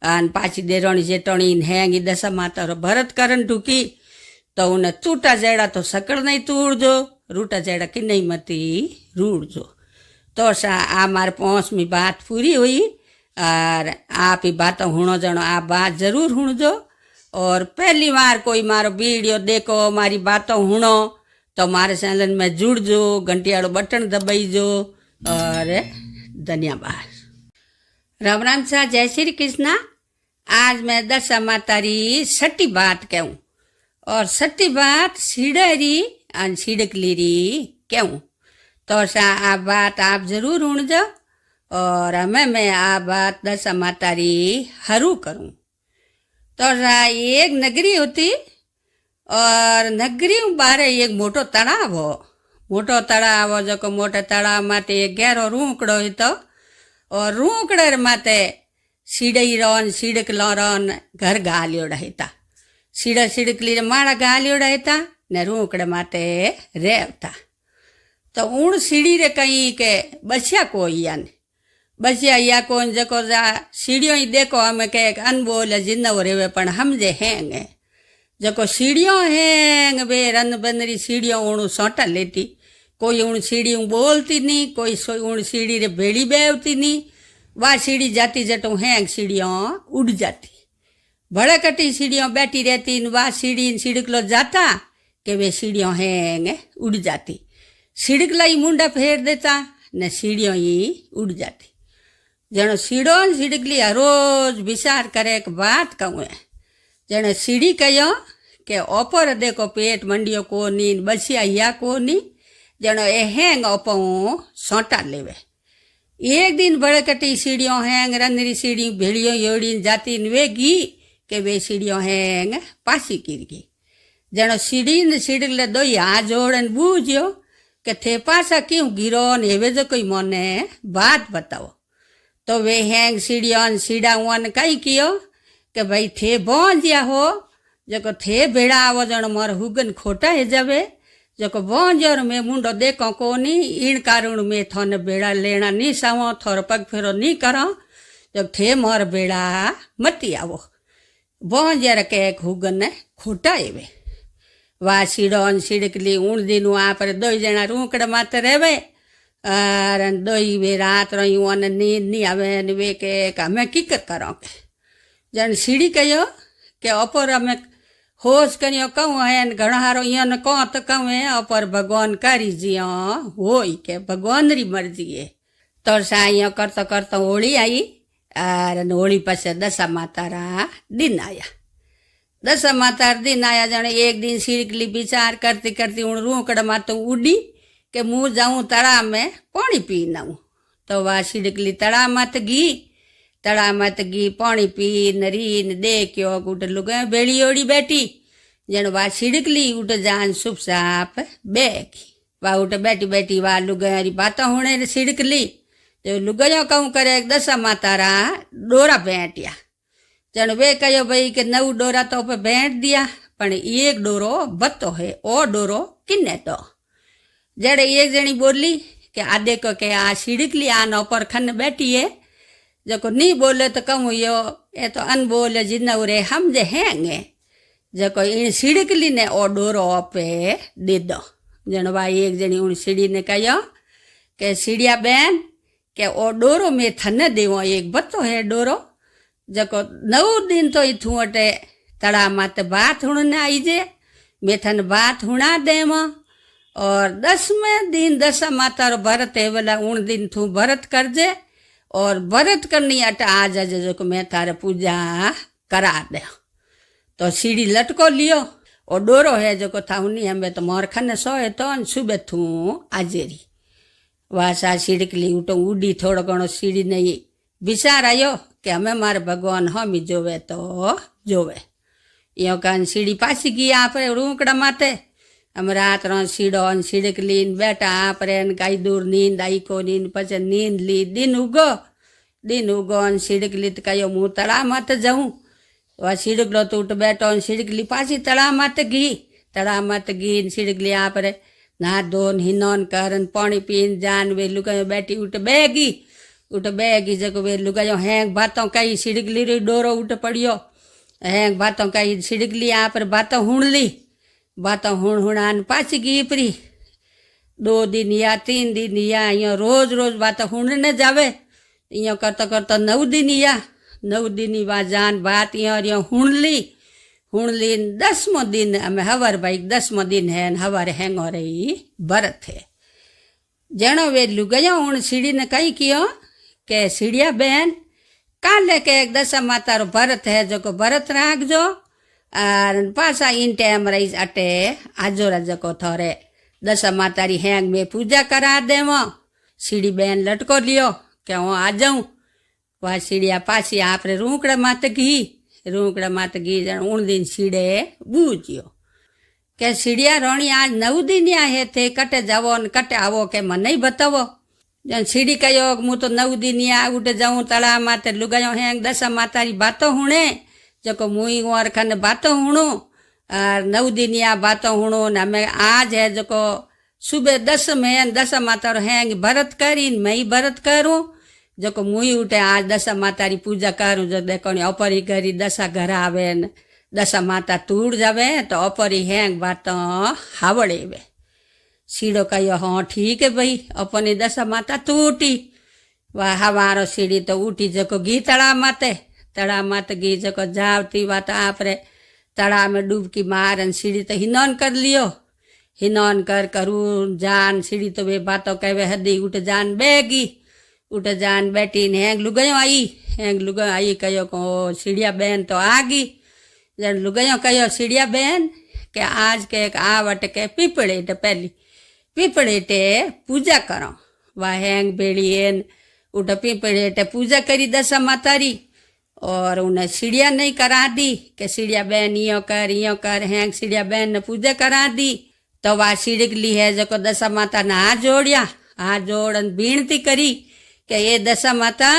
अन पाची देरोनी जेटोनी हैंगी दशा माता रो भरत करन ढूकी तो उन्हें टूटा जेड़ा तो सकड़ नहीं तूड़जो रूटा जेड़ा कि नहीं मती रूड़जो तो सा आ मार 5वीं बात पूरी हुई और आप ही बात हुणो जनो आप बात जरूर हुणजो और पहली बार कोई मारो वीडियो देखो मारी बातों हुणो तो मारे चैनल में जुड़जो घंटी वालों बटन दबाईजो और धन्यवाद। राम राम सा जय श्री कृष्णा। आज मैं दशा माता री 6ठी बात कहूँ और 6ठी बात सीढ़री और छिड़कली री कहूँ तो सा आ बात आप जरूर सुनजो और हमें मैं आ बात दशा माता री हरू करूँ। तो सा एक नगरी होती और नगरी बारे एक मोटो तड़ाव हो जो को मोटे तड़ाव माते एक गहरो रूंकड़ो तो और रूंकड़े माते सीड़ई रोन सीड़कलो रोन घर गालियोड़ा हेता सीड़कली माड़ा गालियोड़ा हेता ने रूंकड़े माते रेवता तो उन सीढ़ी रे कहीं के बसिया कोई यान बसिया या कौन जको जा सीढ़ियों ही देखो हमें के अनबोल जिंदा रेवे पण हम जे हैंगे जको सीढ़ियों हैंग बे रन बंदरी सीढ़ियों उण सोटा लेती कोई उन सीढ़ियों बोलती नहीं कोई उन सीढ़ी रे बेड़ी बेवती नहीं वाह सीढ़ी जाती जटों हैंग सीढ़ियों उड़ जाती बड़ा कटी सीढ़ियों बैठी रहती वाह सीढ़ी सिड़कलो जाता कि वे सीढ़ियों हैंग उड़ जाती सिड़कला ही मुंडा फेर देता न सीढ़ियों ही उड़ जाती जनो सीढ़ो सिड़कली रोज विचार करे एक बात कहूँ है जने सीढ़ी कहो के ओपर देखो पेट मंडियो कोनी बसिया या कोनी जनो ए हैंग ओपो सोटा लेवे। एक दिन बड़े कटी सीढ़ियों हैंग रंधरी सीढ़ी भेड़ियों योड़ी जाती वेगी के वे सीढ़ियों हैंग पासी गिर गई। जनो सीढ़ी ने सीढ़ी ले दो आ जोड़न बूझो के थे पासा क्यों गिरो ने वे जो कोई मने बात बताओ। तो वे हैंग सीढ़ियों सीढ़ा वन कई कियो के भाई थे बोंजिया हो जो थे भेड़ा आवो जनो मोर हुगन खोटा है जावे जो बोंजर में मुंडो देखो कोनी इन कारण में थोने बेड़ा लेना नहीं सावो थोर पग फेरो नहीं करो जब थे मोर बेड़ा मती आवो बोंजर के एक हुगन खोटा एवे। वा सीड़ो सीड़कली ऊण दिन आप दो जना रूकड़ मत रेवे और दो वे रात रही नींद नहीं आवे वे के हमें किकर करो के जन सीढ़ी कहो के ओपर अमे होश करियो कहूँ है घणो हारो ईअं कहो तो कहूँ है ओपर भगवान करी जियो हो के भगवान री मर्जी है। तो ईअं करतो करतो होली आई और होली पासे दशा मातारा दिन आया। दशा मातार दिन आया जाने एक दिन सीढ़कली विचार करती करती हूँ रूकड़ में तो उड़ी के मुँह जाऊँ तड़ा में पानी पी नाऊँ। तो वह सीढ़कली तड़ा मत गी तड़ा मत गी पानी पी नरीन देखियो उठ लुगे बेड़ी ओड़ी बैठी जन वा छिड़कली उठ जान सुप साप बैठी वा उठ बैठी बैठी वा लुगारी बात होने छिड़कली जो लुगायो कहूँ करे दशा मातारा डोरा बैठिया जन वे कहो भाई के नव डोरा तो पे बैठ दिया पण एक डोरो बतो है ओ डोरो किन्ने तो जड़े एक जनी बोली के आ देखो के आ छिड़कली आ न ऊपर खन बैठी है जो नहीं बोले तो कहूँ यो ये तो अनबोले जिन्नवरे हम जे हैंगे जो इन सीढ़कली ने ओ डोरो पे दे दो जन भाई एक जनी उन सीढ़ी ने कहो के सीढ़िया बहन के ओ डोरो में थने देवो एक बतो है डोरो जो 9 दिन तो इथू अटे तड़ा मत बात हुण आई जे मैं थन बात हुणा देव और 10वें दिन दशा माता रो भरत है वाला उन दिन थू भरत कर जे और भरत करनी अट आ जाजे जो मैं थारे पूजा करा दे। तो सीढ़ी लटको लियो और डोरो है जो था उन्नी हमें तो मोर खने सोए तो सुबह थू आजेरी वासा सीढ़कली उठो उड़ी थोड़ो घणो सीढ़ी नहीं विचार आयो कि हमें मारे भगवान हमी जोवे तो जोवे यो कान सीढ़ी पासी गई आप रूकड़ा माते हम रात रो सीढ़ो सीढ़कली बैठा आप कई दूर नींद आई को नींद पचे नींद ली दिन उगो सीढ़कली तो कहो मुँह तड़ा मत जाऊँ वह सीढ़कलो तो उठ बैठो सीढ़कली पासी तड़ा मत गी सीढ़कली आप नहा धोन हिनोन करन पानी पीन जान वे लुगायो बैठी उठ बेगी जको वे लुगायो हैंग बातों कई सीढ़कली री डोरो उठ पड़ियो हैंग बातों कई सीढ़कली आप बातों हुण ली बातों हुण पासी गी परी 2 दिन या 3 दिन या यो रोज रोज बातों हुण न जावे यो करतो करतो 9 दिन वा जान बात यो हुण ली 10मो दिन हमें हवर भाई 10मो दिन है हवर हैंग हो रही भरत है जनो वे लुगायो हुण सीढ़ी ने कही कियो के सीढ़िया बहन काले के एक दशा माता रो भरत है जो को भरत राख जो और पासा इन टाइम रही अटे आजोरा जको थोरे दशा माता री हैंग में पूजा करा देवो। सीढ़ी बहन लटको लियो के हूँ आ जाऊँ वह सीढ़िया पासी आप रूकड़ा मात घी जन उन दिन सीढ़े बूझियो के सीढ़िया रोणी आज 9 दिन या है थे कटे जावो न कटे आवो के मन नहीं बतावो जन सीढ़ी कहो मु तो 9 दिन या उठ जाऊँ तड़ा माते लुगायो हैंग दशा माता री बातों हुणे जो मुई और खन बातों हुणो और 9 दिन या बातों हुणो न मैं आज है जो सुबह 10 में दशा माता रो हैंग भरत करी मैं ही भरत करूँ जो मुई उठे आज दशा माता री पूजा करूँ जो देखो अपरी घरी दशा घर आवे न दशा माता तूड़ जावे तो अपरी हैंग बातों हावड़े वे सीढ़ो कहो हाँ ठीक है भाई अपनी दशा माता टूटी वह हमारो सीढ़ी तो उठी जो घी तड़ा मत घी जो जावती बात आप तड़ा में डुबकी मारन सीढ़ी तो हिनौन कर लियो हिनौन कर करूँ जान सीढ़ी तो वे बातों कहे हदी उठ जान बैठी हैंग लुगायो आई कहो को सीढ़िया बहन तो आ गई जण लुगायो कहो सीढ़िया बेन के आज के आ वट के पीपड़ेट पहली पीपड़ेटे पूजा करो वाह हैंग बेड़ियन उठ पीपड़ेटे पूजा करी दशा मातारी और उन्हें सीढ़िया नहीं करा दी के सीढ़िया बहन यो कर हैंग सीढ़िया बहन ने पूजा करा दी तो वह सीढ़ी ली है जो दशा माता ने हाथ जोड़िया हाथ जोड़न बीणती करी के ये दशा माता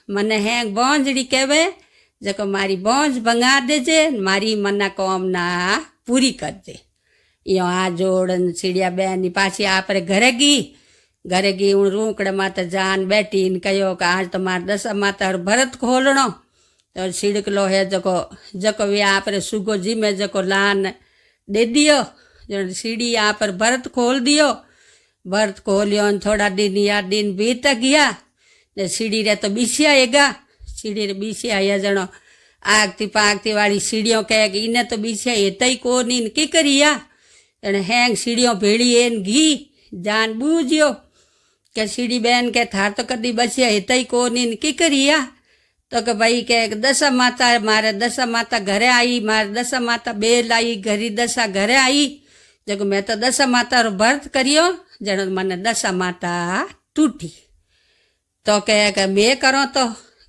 मने हैंग बोंजड़ी कहवे जो मारी बोंज भंगा देजे मारी मना कामना पूरी कर दे यो हाथ जोड़न सीढ़िया बहन पाछी आपरे घरे गई हूँ रूकड़ माता जान बैठी ने कहो कि आज तो मार दशा माता और भरत खोलनो तो छिड़कलो है जको वे आपरे सुगो जी में जको लान दे दियो जो सीढ़ी यहाँ पर भरत खोल दियो भरत खोलियो थोड़ा दिन या दिन बीत गया ने सीढ़ी रे तो बीसियाएगा सीढ़ी रे बीसिया जनो आगती पागती वाली सीढ़ियों कहे कि इन्हें तो बीसिया हेता ही को नीन की करिया जने हैंग सीढ़ियों भेड़ी एन घी जान बूझियो के सीढ़ी बहन के थार तो कदी बचिया हेता ही को नीन की करिया तो के भाई के दशा माता मारे दशा माता घरे आई मारे दशा माता बेल आई घरी दशा घरे आई जब मैं तो दशा माता रो व्रत करियो जन मने दशा माता टूटी तो कहे कि मैं करो तो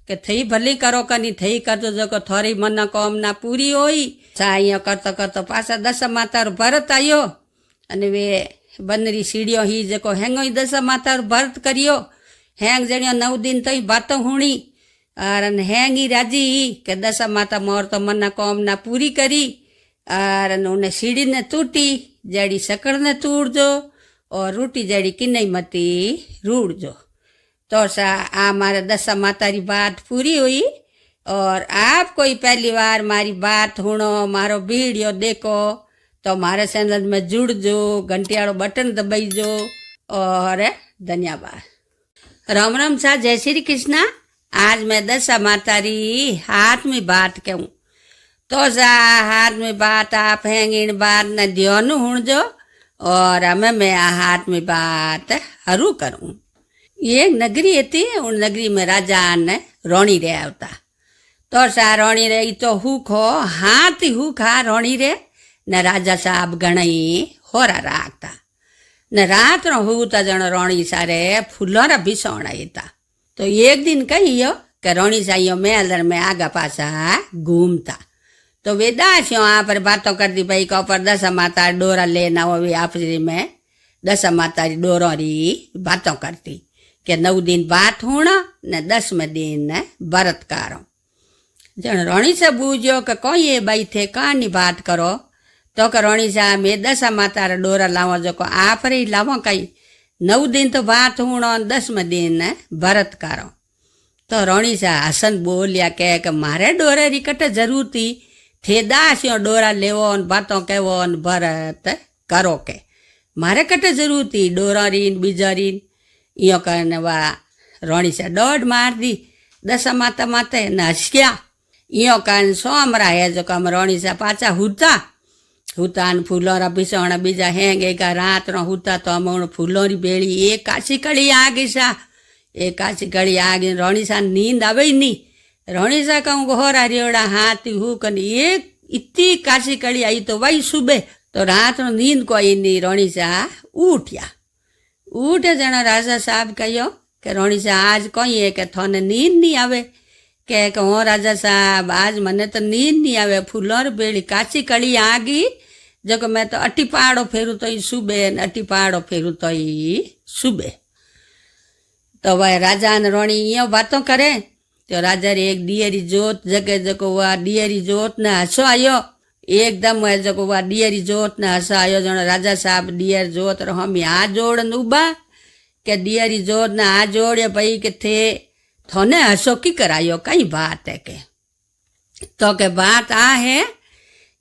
के थई भली करो कनी थई करतो जो थोड़ी मन कामना पूरी होई चाइयो करतो करतो पासा दशा माता रो व्रत आयो अने वे बनरी सीढ़ियों ही जो हैंगो ही दशा माता रो व्रत करियो हैंग जणियो 9 दिन तो बातों हुणी और हैंग ही राजी के दशा माता मोर तो मना कामना पूरी करी और उन्हें सीढ़ी ने टूटी जड़ी सकड़ ने तूड़ जो और रूटी जड़ी किन्नई मती रूड़ जो तो सा आ मारे दशा माता री बात पूरी हुई और आप कोई पहली बार मारी बात हुणो मारो वीडियो देखो तो मारे चैनल में जुड़ जो घंटी वालों बटन दबाई जो और धन्यवाद। राम राम सा जय श्री कृष्णा। आज मैं दशा माता री हाथ में बात कहूँ तो सा हाथ में बात आप हैंगे इन बात न ध्यान हुण जो और हमें मैं हाथ में बात हरू करूँ। एक नगरी थी उन नगरी में राजा ने रोणी रे आवता तो सा रोणी रे तो हुखो हाथ हुखा रोणी रे न राजा साहब गणई होरा राखता न रात रो हुता जण रोणी सारे फूलोरा बिसोणा था तो एक दिन कहियो कि रोणी साइयो मेलर में आगा पासा घूमता तो वे दासियों आ पर बातों कर दी भाई को पर दशा माता डोरा लेना हो वे आपसी में दशा माता री डोरों री बातों करती कि 9 दिन बात होना ने 10वें दिन व्रत करो जन रोणी से बूझो कि कोई ये भाई थे कहानी बात करो तो कि रोणी साहब में दशा माता रा डोरा लावो जो को आप रे लावो कई 9 दिन तो बात होना 10वें दिन व्रत करो तो रोणी साहब हसन बोलिया कह कि मारे डोरे री कटे जरूर थी थे दासियों डोरा लेवो बातों कहवो व्रत करो के मारे कटे जरूर थी डोरा रीन बीजा रीन यो कहने वा रोणी से दौड़ मार दी दशा माता माते न हंसिया यो कहन सोमरा है जो कम रोणी से पाचा हुता न फूलों रा बिसोणा बीजा हैंगे का रात रो हुता तो हम फूलों री बेड़ी एक काशी कड़ी आ गई सा एक काशी कड़ी आ गई रोणी सा नींद आवे ही नहीं रोणी सा कहूँ घोरा रेवड़ा हाथी हु कन एक इतनी काशी कड़ी आई तो वही सुबह तो रात रो नींद कोई नहीं रोणी सा उठ्या उठे जना राजा साहब कहो कि रोणी सा आज कोई है कि थोने नींद नहीं आवे कह के हो राजा साहब आज मने तो नींद नहीं आवे फूलों री बेड़ी काची कड़ी आ गई जो मैं तो अटी पहाड़ो फेरू तो ही सुबह अटी पहाड़ो फेरू तो ही सुबह तो वह राजा ने रोणी यो बातों करे तो राजा रे एक दियरी जोत जगह जो वह दियरी जोत ने हंसो आयो एकदम है जो वह दियरी जोत ने हंसो आयो जो राजा साहब दियर जोत रो हम हाथ जोड़न उबा के दियरी जोत ने हाथ जोड़े भाई के थे थोने हंसो की करायो कई बात है के तो के बात आ है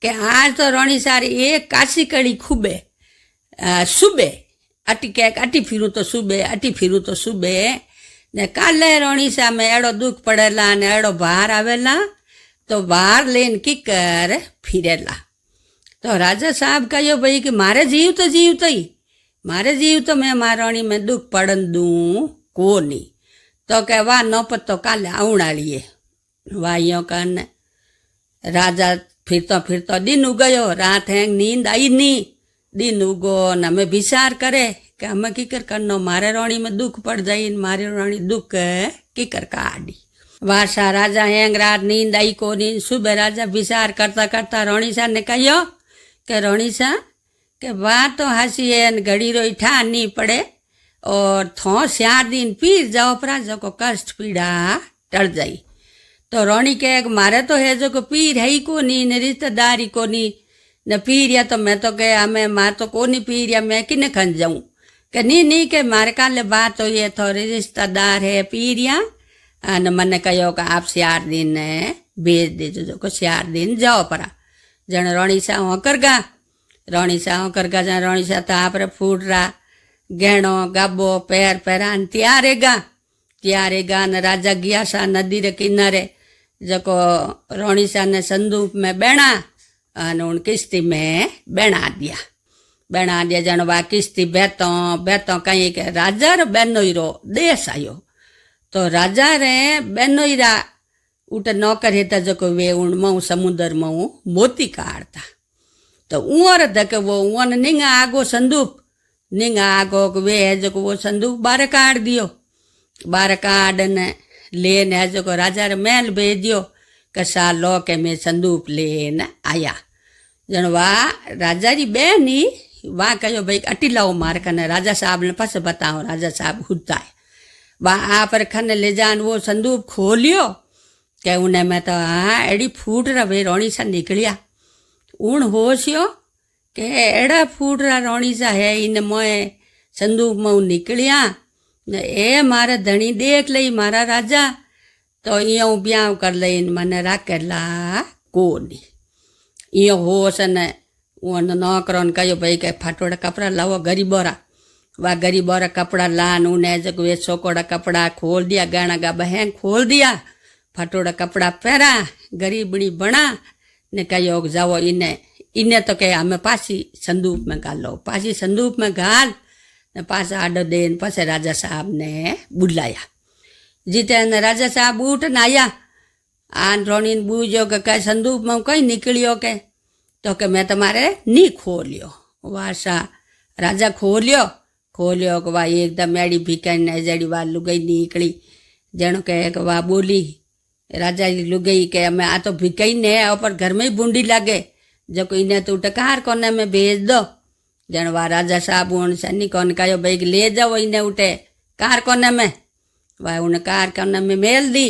कि आज तो रोणी सारी एक काशी कड़ी खूबे सुबह अटी फिरू तो सुबह अटी फिरू तो सुबह ने काले रोणी सा में एड़ो दुख पड़ेला ने एड़ो बाहर आवेला तो बाहर लेन की कर फिरेला तो राजा साहब कहो भाई कि मारे जीव तो मैं मारोणी में दुख पड़न दूँ को नहीं तो कह वाह नौपत तो काले आवड़ा लिए वाह यो कन राजा फिरतो फिरतो दिन उगयो रात हैंग नींद आई नहीं दिन उगो ने हमें विचार करे कि हमें कीकर करनो मारे रोणी में दुख पड़ जाई मारे रोणी दुख कीकर काढ़ी वासा राजा हैंग रात नींद आई को नींद सुबह राजा विचार करता करता रोणीसा ने कहो कि रोणीसा के बात तो हंसी है घड़ी रोई ठा नहीं पड़े और थो 4 दिन पीर जाओ परा जो को कष्ट पीड़ा टल जाई तो रोणी कहे मारे तो है जो को पीर है ही को नहीं ने रिश्तेदारी को नहीं न पीर या तो मैं तो कहे हमें मार तो को नहीं पीर या मैं किने खन जाऊँ કે નહીં કે મારે કાલે વાત હોય થોડી रिश्तेदार है पीरिया અને મને કહ્યો કે આપ 4 दिन भेज देजो जो को 4 दिन जाओ परा जन रोणीसा होकरगा जन रोणीसा तो आप फूटरा गहणो गाबो पैर पैरान त्यारेगा ने राजा गया सा नदी रे किनारे जो रोणीसा ने संदूक में बेणा और उन किस्ती में बेणा दिया जन वा किस्ती बेतो कहीं के राजा रे बेनोईरो देश आयो तो राजा रे बेनोईरा उठ नौकर हेता जो को वे उन मऊ समुद्र मऊ मोती काढ़ता तो उर धक वो उन निंगा आगो संदूक निंगा आगो वे है जो को वो संदूक बार काढ़ दियो बार काढ़ ने लेने है जो को राजा रे महल भेज दियो कसा लो के मैं संदूक लेने आया जन वा राजा जी बेनी वहाँ कहो भाई अटी लाओ मार कने राजा साहब ने पास बताओ राजा साहब हुता है वहाँ आप खन ले जान वो संदूक खोलियो के उन्हें मैं तो हाँ एड़ी फूट रहा भाई रोणी सा निकलिया उन होशियो के एड़ा फूट रहा रोणी सा है इन मोए संदूक में निकलिया ए मारा धनी देख लई मारा राजा तो यो ब्याह कर लई मने राखेला कोनी यो होश ने उन नौकरों कहो भाई के फाटोड़ा कपड़ा लाओ गरीबोरा वा गरीबोरा कपड़ा लान उन्हें जो वे सोकोड़ा कपड़ा खोल दिया गाना गा बहन खोल दिया फाटोड़ा कपड़ा पहरा गरीबनी बना ने कहो जाओ इन्हें तो कहे हमें पासी संदूक में गालो पासी संदूक में गाल ने पासा आडो देन पासे राजा साहब ने बुलाया जीते ने राजा साहब उठ न आया आन रोनी बूझो के कई संदूक में कहीं निकलियो के तो के मैं तुम्हारे नहीं खोलियो वासा राजा खोलियो के वह एकदम मेड़ी भिकाई ने जड़ी वा लुगई निकली जनो कहे कि वह बोली राजा जी लुगई के मैं आ तो भिकाई ने ऊपर घर में ही बूंदी लगे जो कोई ने तो टकार कोने में भेज दो जन वा राजा साहब उन सन्नी कौन कहो भाई ले जाओ इन्हें उठे कार कोने में वह उन कार कोने में मेल दी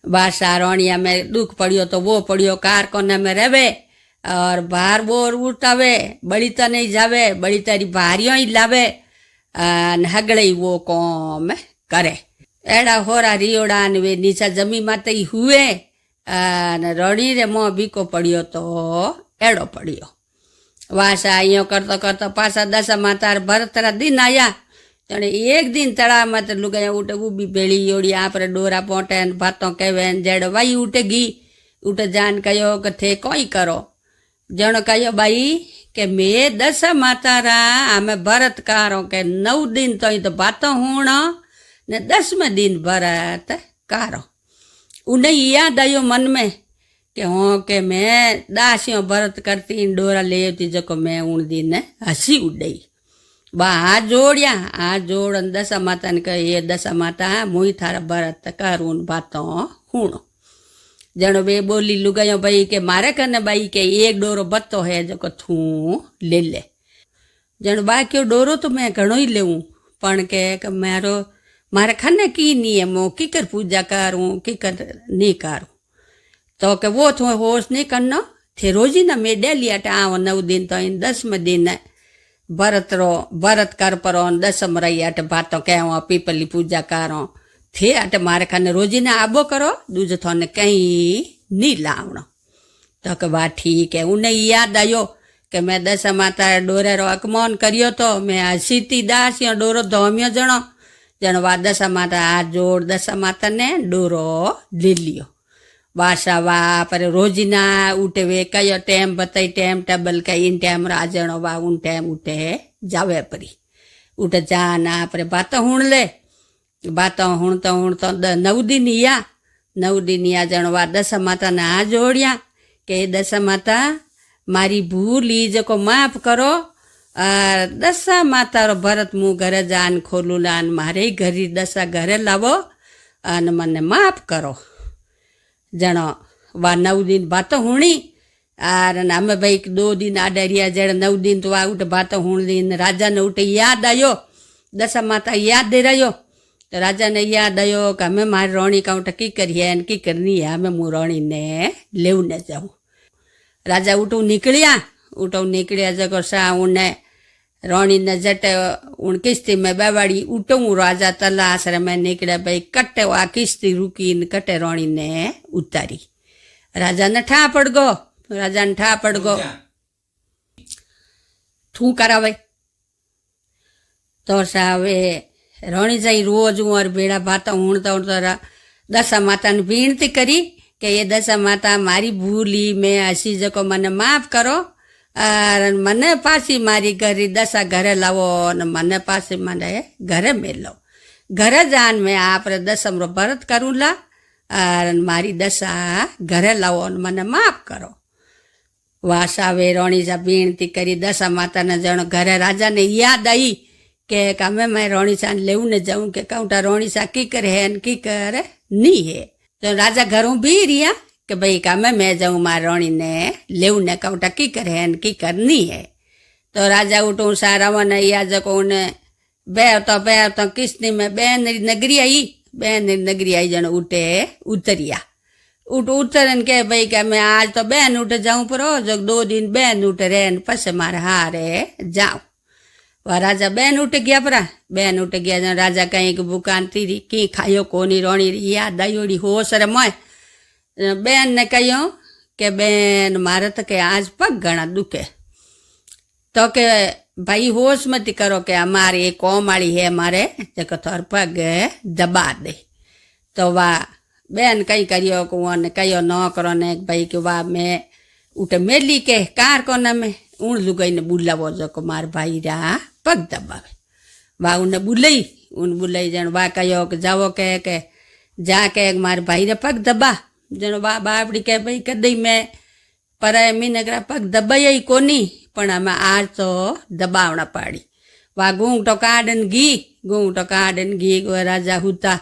बादशाह रोनिया में दुख पड़ियो तो वो पड़ियो कार कोने में रहे और बार बोर उठावे बड़ी तो नहीं जावे बड़ी तारी भारियों ही लावे हगड़े वो कौम करे एड़ा होरा रियोड़ा ने वे नीचा जमी माते ही हुए रोनी रे मोह बीको पड़ियो तो एड़ो पड़ियो वासा यो करतो करतो पासा 10 मातार भरतरा दिन आया जने एक दिन तड़ा मत लुगाया उठे उबी बेड़ी योड़ी आप रे डोरा पोटे भातों कहवे जेड़ वाई उठेगी उठ जान कहो कि थे कोई करो जनो कहो भाई के मैं 10 मातारा हमें भरत कारो के 9 दिन तो बातों हूणो ने 10वें दिन भरत कारो उन्हें याद आयो मन में कि हाँ के मैं दासियों भरत करती डोरा ले जो को मैं उन दिन हसी उड़ई बा हाथ जोड़िया हाथ जोड़ 10 माता ने कहे ये 10 माता मुई थारा भरत करून बातों हूणो जनो वे बोली लुगायो भाई के मारे कने भाई के एक डोरो बत्तो है जो को थू ले जनो बाकी डोरो तो मैं घणो ही लेऊं पण के मारे खाने की नियम कीकर पूजा करूं कीकर नहीं करूं तो के वो थो होश नहीं करनो थे रोजी ना मैं डेली अटे आओ 9 दिन तो इन 10वें दिन भरत कर परो 10 रही अटे बातों कहो पीपली पूजा करो थे अटे मारे खाने रोजी ने आबो करो दूजो थोने कहीं नहीं लावणो तो के बात ठीक है उन्हें याद आयो कि मैं 10 माता डोरे रो अकमोन करियो तो मैं हसीती दास या डोरो धोमियो जनो वा 10 माता हाथ जोड़ 10 माता ने डोरो ले लियो वासा वा पर रोजीना उठे वे कयो टाइम बताई टाइम टेबल का इन टाइम राजणो वा उन टाइम उठे जावे परी उठ जाना पर बात हुण ले बातों हुण तो 9 दिन या जनो वा 10 माता ने आ जोड़िया કે દશા માતા માरी भूल ई जको माफ़ करो और दशा माता रो भरत मुँ घर जान खोलू लान मारे घरी दशा घरे लावो अन मने माफ़ करो। जणो वा 9 दिन बात हुणी आर अमे भाई 2 दिन आडरिया जड़ 9 दिन तो आ उठ बात हुण दिन राजा ने उठे याद आयो दशा माता याद दे रहो तो राजा ने याद आयो कि हमें मारी रोणी काउंट की करिए की करनी है हमें मु रोणी ने लेव ने जाऊँ। राजा उठू निकलिया जगो सा उन्ने रोणी ने जटे उन किश्ती में बेवाड़ी उठू राजा तलाश रे में निकले भाई कट्टे आ किश्ती रुकी कट्टे रोणी ने उतारी। राजा ने ठा पड़ गो थू करावे तो सावे रोणी जाई रोज और बेड़ा बात हूणता दशा माता ने विनती करी कि ये दशा माता मारी भूली मैं ऐसी जको मने माफ़ करो और मने पासी मारी घरी दशा घरे लावो न मने पासी मने घरे मेलो घरे जान में आप दशम रो व्रत करूँ ला और मारी दशा घरे लावो न मने माफ़ करो। वासावे रोणी जा विनती करी दशा माता ने जणो घरे राजा ने याद आई के हमें मैं रोणी सा लेव ने जाऊँ के काउंटा रोणी सा की करे है की करे नहीं है तो राजा घरों भी रिया कि भाई कामे मैं जाऊँ मार रोणी ने लेव ने काउंटा की करे है की करनी है। तो राजा उठू सा रवन या जको ने बेहतो किस्ती में बेन नगरी आई जन उठे उतरिया उतरन के भाई के मैं आज तो बेन उठ जाऊँ परो जो 2 दिन बेन उठ रहे पस मार हारे जाऊँ। वह राजा बेन उठ गया जन राजा कहीं की बुकान तीरी की खायो कोनी रोणी याद आयोड़ी होश रे मोय बेन ने कहो के बेन मारे तो के आज पग घना दुखे तो के भाई होश मत करो के हमारी एक कोमाड़ी है मारे जको थोर पग दबा दे। तो वाह बेन कहीं करियो कुआं कहो न करो ने भाई कि वाह मैं उठे मेली के कार कोना में ऊण लुगाई ने बुलावो जको मार भाई रा पग दबावे। वाह उन्हें बुलाई जन वाह कहो कि जाओ के जाके मार भाई रे पग दबा जन वाह बापड़ी कह भाई कदई मैं पर मीनकरा पग दबाई ही कोनी पण हमें आज तो दबावना पाड़ी। वाह घूंघटो काढ़न घी राजा हुता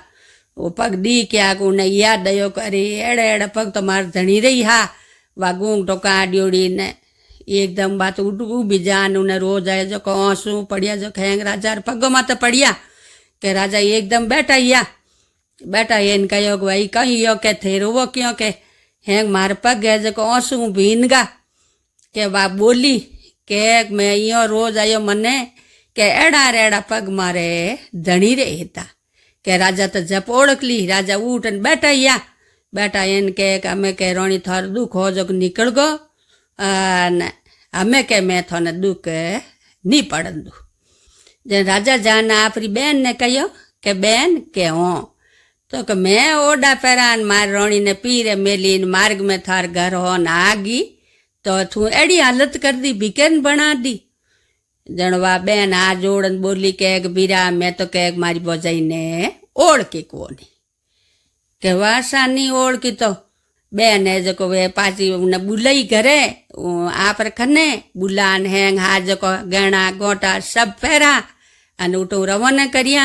वो पग दी क्या को उन्हें याद आयो करे एड़े पग तो मार धनी रही हा। वाह घूंघटो काढ़्योड़ी ने एकदम बात उभी जान उन्हें रोज आए जो आंसू पड़िया जो खेंग राजा पगो माते पड़िया के राजा एकदम बैठा इन कहो भाई कहीं यो के थे रोवो क्यों के हेंग मार पग है जो आंसू भीनगा के वाह बोली के मैं यो रोज आयो मने के एड़ा पग मारे धनी रे था के राजा तो जप ओळख ली। राजा उठन बैठा इन के हमें के रोणी थार दुख हो जो निकल गो हमें के मैं थोने दुख नहीं पड़न दू। जन राजा जान आपरी बेन ने कहो के बेन के हो तो कि मैं ओडा पैरान मार रोणी ने पीरे मेलीन मार्ग में थार घर हो न आगी तो तू एड़ी हालत कर दी बिकेन बना दी। जणवा बेन आ जोड़न बोली के बीरा मैं तो के मारी बोजाई ने ओढ़ के कोनी के वासा नहीं ओढ़ की तो बेन है जो वे पाची उन्हें बुलाई घरे आप खने बुलान हैंग हा जो गहना गोटा सब पहरा अन उठू रवाना करिया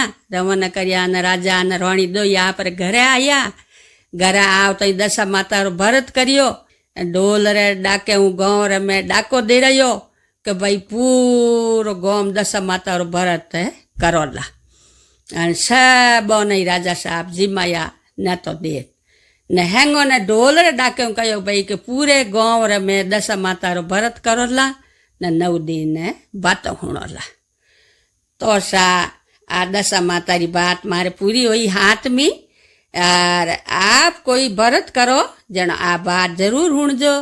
न राजा न रोणी दो यहाँ पर घरे आया। घरे आव तो दशा माता रो भरत करियो ढोल रे डाके हूँ गाँव रे में डाको दे रहो कि भाई पूरो गाँव दशा माता रो भरत करोला सब नहीं राजा साहब जिमाया न तो दे ने हेंगो ने ढोल रे डाके कहो भाई कि पूरे गाँव रे में दशा माता रो भरत करोला न 9 दिन बात होणोला। तो सा आ दशा माता री बात मारे पूरी हुई हाथ में और आप कोई व्रत करो जन आ बात जरूर हुणजो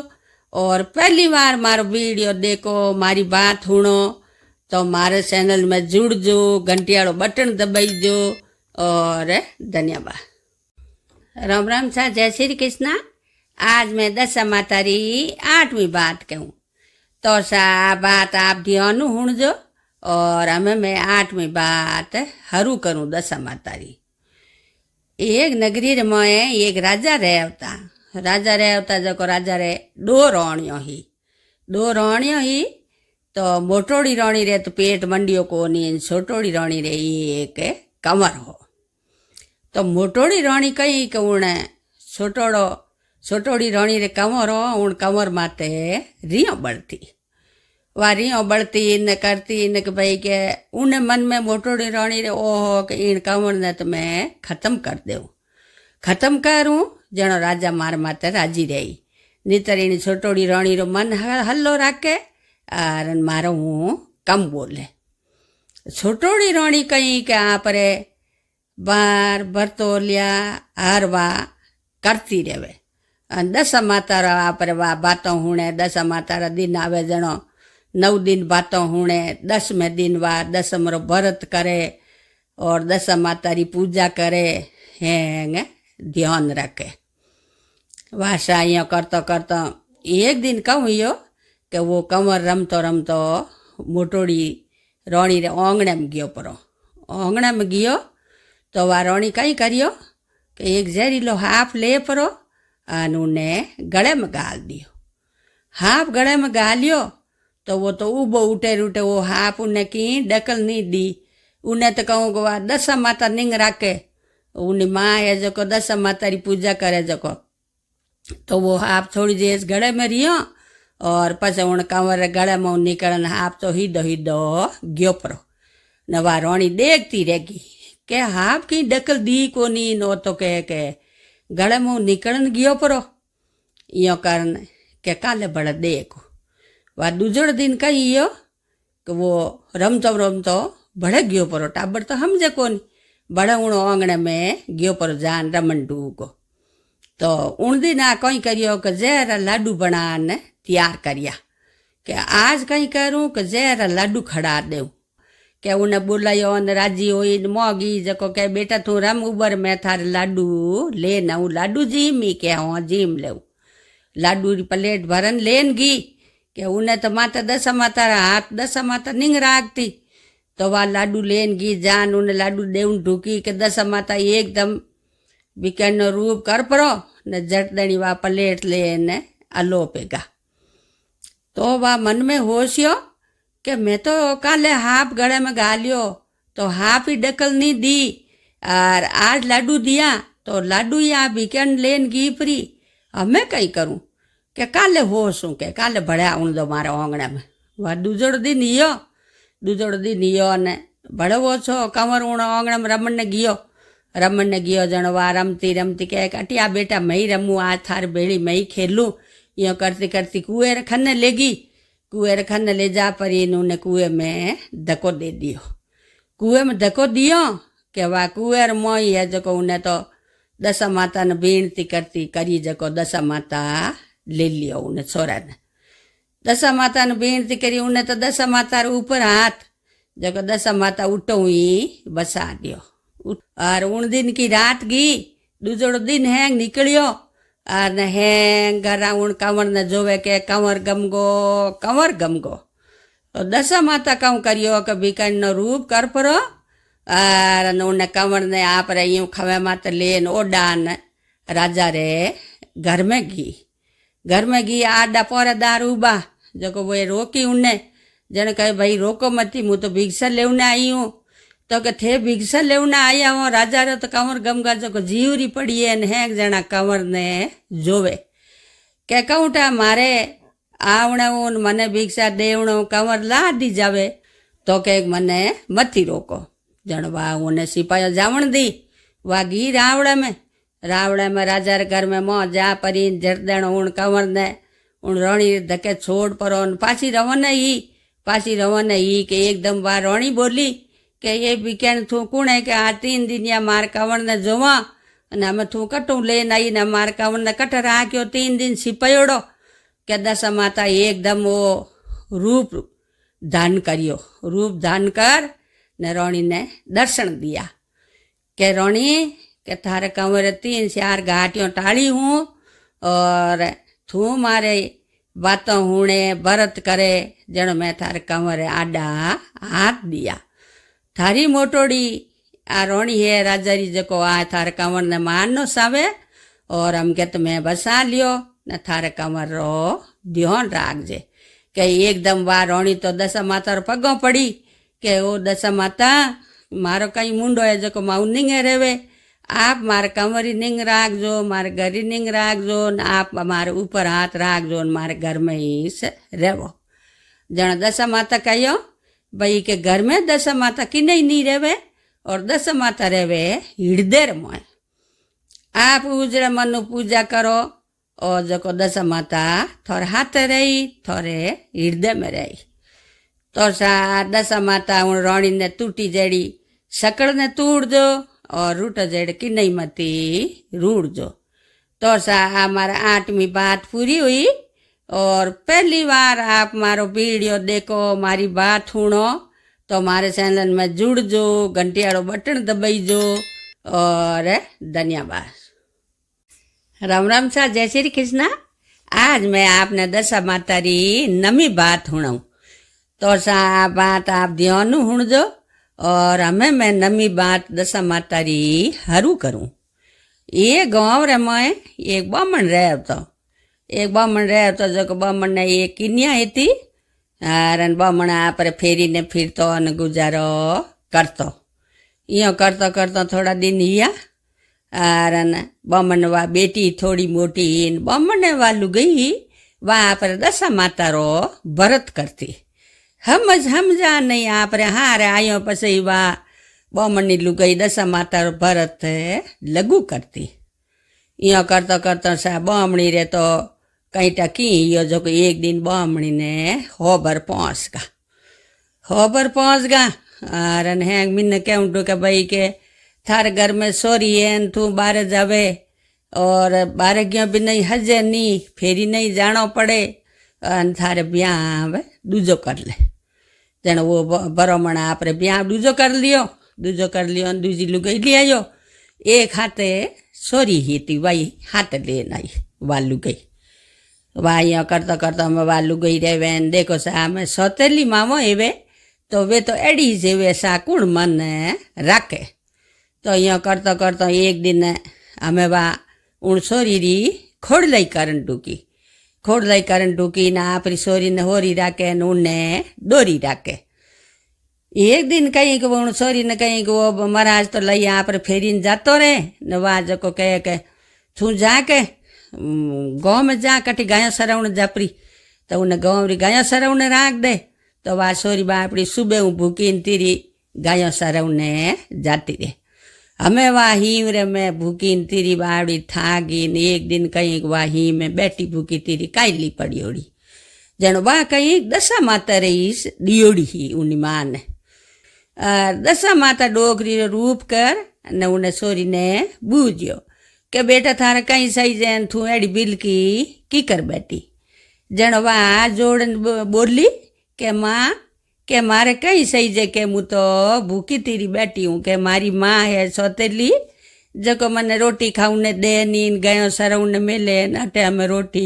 और पहली बार मारो वीडियो देखो मारी बात हुणो तो मारे चैनल में जुड़जो घंटी वालो बटन दबाईजो और धन्यवाद। राम राम सा जय श्री कृष्णा। आज मैं दशा माता री 8वीं बात कहूँ तो सा बात आप ध्यान हुणजो और हमें मैं 8वीं बात हरू करूँ दशा माता री। एक नगरी में एक राजा रहता राजा रे होता जको राजा रे दो रोणियो ही तो मोटोड़ी रोणी रे तो पेट मंडियो कोनी, छोटोड़ी रोणी रे एक कंवर हो। तो मोटोड़ी रोणी कही कि उणे छोटोड़ी रोणी रे कंवर हो, उण कंवर माते रियो बढ़ती, वा रियो बढ़ती इन करती इन के भाई के उन मन में मोटोड़ी रोणी रे ओहो कि इन कंवर ने तो मैं खत्म कर दूँ, खत्म करूँ जणो राजा मार माते राजी रही। नीतर इन छोटोड़ी रोणी रो मन हल्लो राखे और मारो हूँ कम बोले। छोटोड़ी रोणी कही के आपरे बार बरतोलिया हारवा करती रेवे। दस मातारा आपरे वा बातों हुणे, दस मातारा दिन आवे जणो 9 दिन बातों हुणे, 10वें दिन वा 10मरो व्रत करे और 10 मातारी पूजा करे, हैंग ध्यान रखे। वासा यो करतो करतो एक दिन कहूँ यो कि वो कंवर रमतो रमतो मोटोड़ी रोणी रे आंगणे में गयो परो। आंगणे में गयो तो वा रोणी कई करियो कि एक जहरीलो हाफ ले परो और उन्हें गले में गाल दियो। हाफ गले में गालियो तो वो तो उबो उठे उठे वो हाफ उन्हें की डकल नहीं दी। उन्हें तो कहूँ वा 10 माता निंग राखे, उन्हें माँ है जो को 10 माता री पूजा करे जो को, तो वो हाफ थोड़ी देर गले में रियो और पछे उन कंवर गले में निकलन हाफ तो हिदो गयो परो। न वा रोणी देखती रहेगी के हाफ की डकल दी कोनी, नो तो के गले में निकलन गयो परो। यो कारण के काले बड़ा देखो। वा दूजड़ दिन कहियो कि वो रमतो रमतो बड़े गयो परो, टाबर तो समझे कोनी, बड़े उण आंगणे में गयो परो जान रमन डूको। तो उन दिन आ कहीं करियो कि जहरा लाडू बनान तैयार करिया कि आज कहीं करूँ कि जहरा लाडू खड़ा देव के उन्हें बोलायो ने राजी होई मोगी जको के बेटा तू रम उबर में थारे लाडू ले न लाडू जीमी के हाँ जीम ले लाडू री प्लेट भरन लेन गी के उन्हें तो माता 10 माता हाथ 10 माता निंग राखती तो वह लाडू लेन गी जान उन्हें लाडू देव ढूकी के 10 माता एकदम विकेंड नो रूप कर परो ने जट दणी वा प्लेट लेने अलो पेगा। तो वह मन में होशियो कि मैं तो काले हाफ गले में गालियो तो हाफ ही डकल नहीं दी और आज लाडू दिया तो लाडू या विकेंड लेन गी परी, अब मैं कहीं करूँ के काले होशूँ के काले भड़या उन दो मारे आंगणे में। वह दूजोड़ दिन यो ने भड़े वो छो कंवर उण आंगणे में रमन ने गियो जणो वा रमती रमती के अटिया बेटा मई रमू आज थार बेड़ी मई खेलूँ। यो करती करती कुएं खन्ने ले जा पर इन्होंने कुएं में धक्को दे दियो। कुएं में धक्को दियो कि वा कुएं मोई है जको उन्हें तो 10 माता ने बेनती करती करी जको 10 माता ले लियो उन्हें छोरा ने 10 माता ने बेनती करी उन्हें तो 10 माता ऊपर हाथ जको 10 माता उठो ही बसा दियो। और उन दिन की रात गई दूजोड़ो दिन हैंग निकलियो और हैंग घरा उन कंवर ने जोवे के कंवर गमगो तो 10 माता कहूँ करियो कि बीकन नो रूप कर परो और उन्हें कंवर ने आप रे यूं खवे मात लेन ओडान राजा रे घर में गई आडा पौरेदार उबा जो वो रोकी उन्हें जन कहे भाई रोको मती मुँह तो भिक्षा लेवने आई हूँ तो के थे भिक्षा लेवने आया हूँ राजा रे तो कंवर गमगा जो जीवरी पड़ी है हैंग जना कंवर ने जोवे के कहूँटा मारे आवणे उन मने भिक्षा देवणो कंवर ला दी जावे तो के मने मती रोको जन वा उन्हें सिपाही जावण दी वा गी रावड़े में राजा रे घर में मोह जा परी जट देण उन कंवर ने उन रोणी धके छोड़ परो पाछी रवने ही के एकदम वा रोणी बोली के ये बीकेन थू कुण है कि आ 3 दिन या मार कंवर ने जोवा अने अमे थू कटू लेन आई ने मार कंवर ने कट राख्यो 3 दिन सिपायोड़ो के 10 माता एकदम वो रूप धान कर ने रोणी ने दर्शन दिया के रोणी के थारे कंवर 3-4 घाटियों टाड़ी हूँ और थू मारे बातों हुणे भरत करे जण मैं थारे कंवर आडा हाथ दिया। थारी मोटोड़ी आ रोणी है राजा री जको आ थारे कंवर ने मारनो सावे और हम के तुम्हें बसा लियो न थारे कमर रो ध्यान राखजे के एकदम वा रोणी तो दशा माता रो पगो पड़ी के ओ दशा माता मारो कई मुंडो है जो माऊ निंगे रेवे आप मारे कमरी निंग राखजो मारे घरी निंग राखजो न आप मारे ऊपर हाथ राखजो न मारे घर में ही रेवो। जण दशा माता कहो भाई के घर में दशा माता की नहीं रेवे और दशा माता रेवे हृदय मोय। आप उजड़े मन पूजा करो और जो दशा माता थोड़े हाथ रही थोड़े हृदय में रही तो सा दशा माता हूँ रोणी ने टूटी जड़ी सकड़ ने तूड़ दो और रूट जड़ की नहीं मती रूड़ जो। तो सा हमारा 8वीं बात पूरी हुई और पहली बार आप मारो वीडियो देखो मारी बात सुनो तो हमारे चैनल में जुड़ जो घंटी वालों बटन दबाई जो और धन्यवाद। राम राम सा जय श्री कृष्णा। आज मैं आपने दशा माता री नमी बात सुनाऊं तो सा बात आप ध्यान सुन जो और हमें मैं नमी बात दशा माता री हरू करूं। ये गाँव रे मैं एक बामण रहे तो जो बामण ने एक किन्या थी और बामण आप फेरी ने फिरतो न गुजारो करतो। यो करतो करतो थोड़ा दिन हिया और बामण वा बेटी थोड़ी मोटी बामण ने वालू गई वहाँ पर दशा माता रो व्रत करती समझा नहीं आप रे हाँ रे आयो पसई वा बामणी लुगाई दशा माता रो व्रत लगू करती। यो करतो करतो सा बामणी रे तो कहीं टकी यो जो एक दिन बामणी ने होबर पहुँच गा और हैंग मिन कहूँ के भाई के थारे घर में सोरी है तू बाहर जावे और बाहर गयो भी नहीं हजे नहीं फेरी नहीं जानो पड़े थारे ब्याह दूजो कर ले जन वो बरोमण आप ब्याह दूजो कर लियो दूजी लुगाई ले आयो एक हाथे सोरी ही थी वही हाथ लेन आई वा लुगाई वाह यो करता करता मैं वा लुगाई रेवे देखो सा मैं सौतेली मामो एवे तो वे तो एडी से वे सा कुण मन राखे तो यो करता करता एक दिन हमें वा उन सोरी री खोड़लाई करन टूकी ना आपरी सोरी ने होरी राखे न उन्ने डोरी राखे। एक दिन कहीं कि वो सोरी ने कहीं कि वो महाराज तो लई आप फेरी जातो रहे न वाज को कहे के तू जाके गाँव में जा कटी गायों सरावण जापरी तो उन्हें गाँव री गायों सरावण राख दे तो वा सोरी बापड़ी सुबह भूखी तीरी गायों सरावने जाती रहे। हमें वहाँ हीम रे में भूखी तीरी बावड़ी थागी एक दिन कहीं वहाँ हीम में बैठी भूखी तीरी कायली पड़ी ओड़ी जन वहाँ कहीं दशा माता रही दियोड़ी ही उन्हीं माँ ने दशा माता डोकरी रूप कर न उन्हें सोरी ने बूझियो के बेटा थारा कहीं सही जैन थू एड़ी बिल की कर बैठी जन वहाँ जोड़न बोली के माँ के मारे कहीं सही जे के मु तो भूखी तीरी बैठी हूँ के मारी माँ है सौतेली जको मने रोटी खाऊ ने दे नीन गयो सरऊ ने मिले अटे हमें रोटी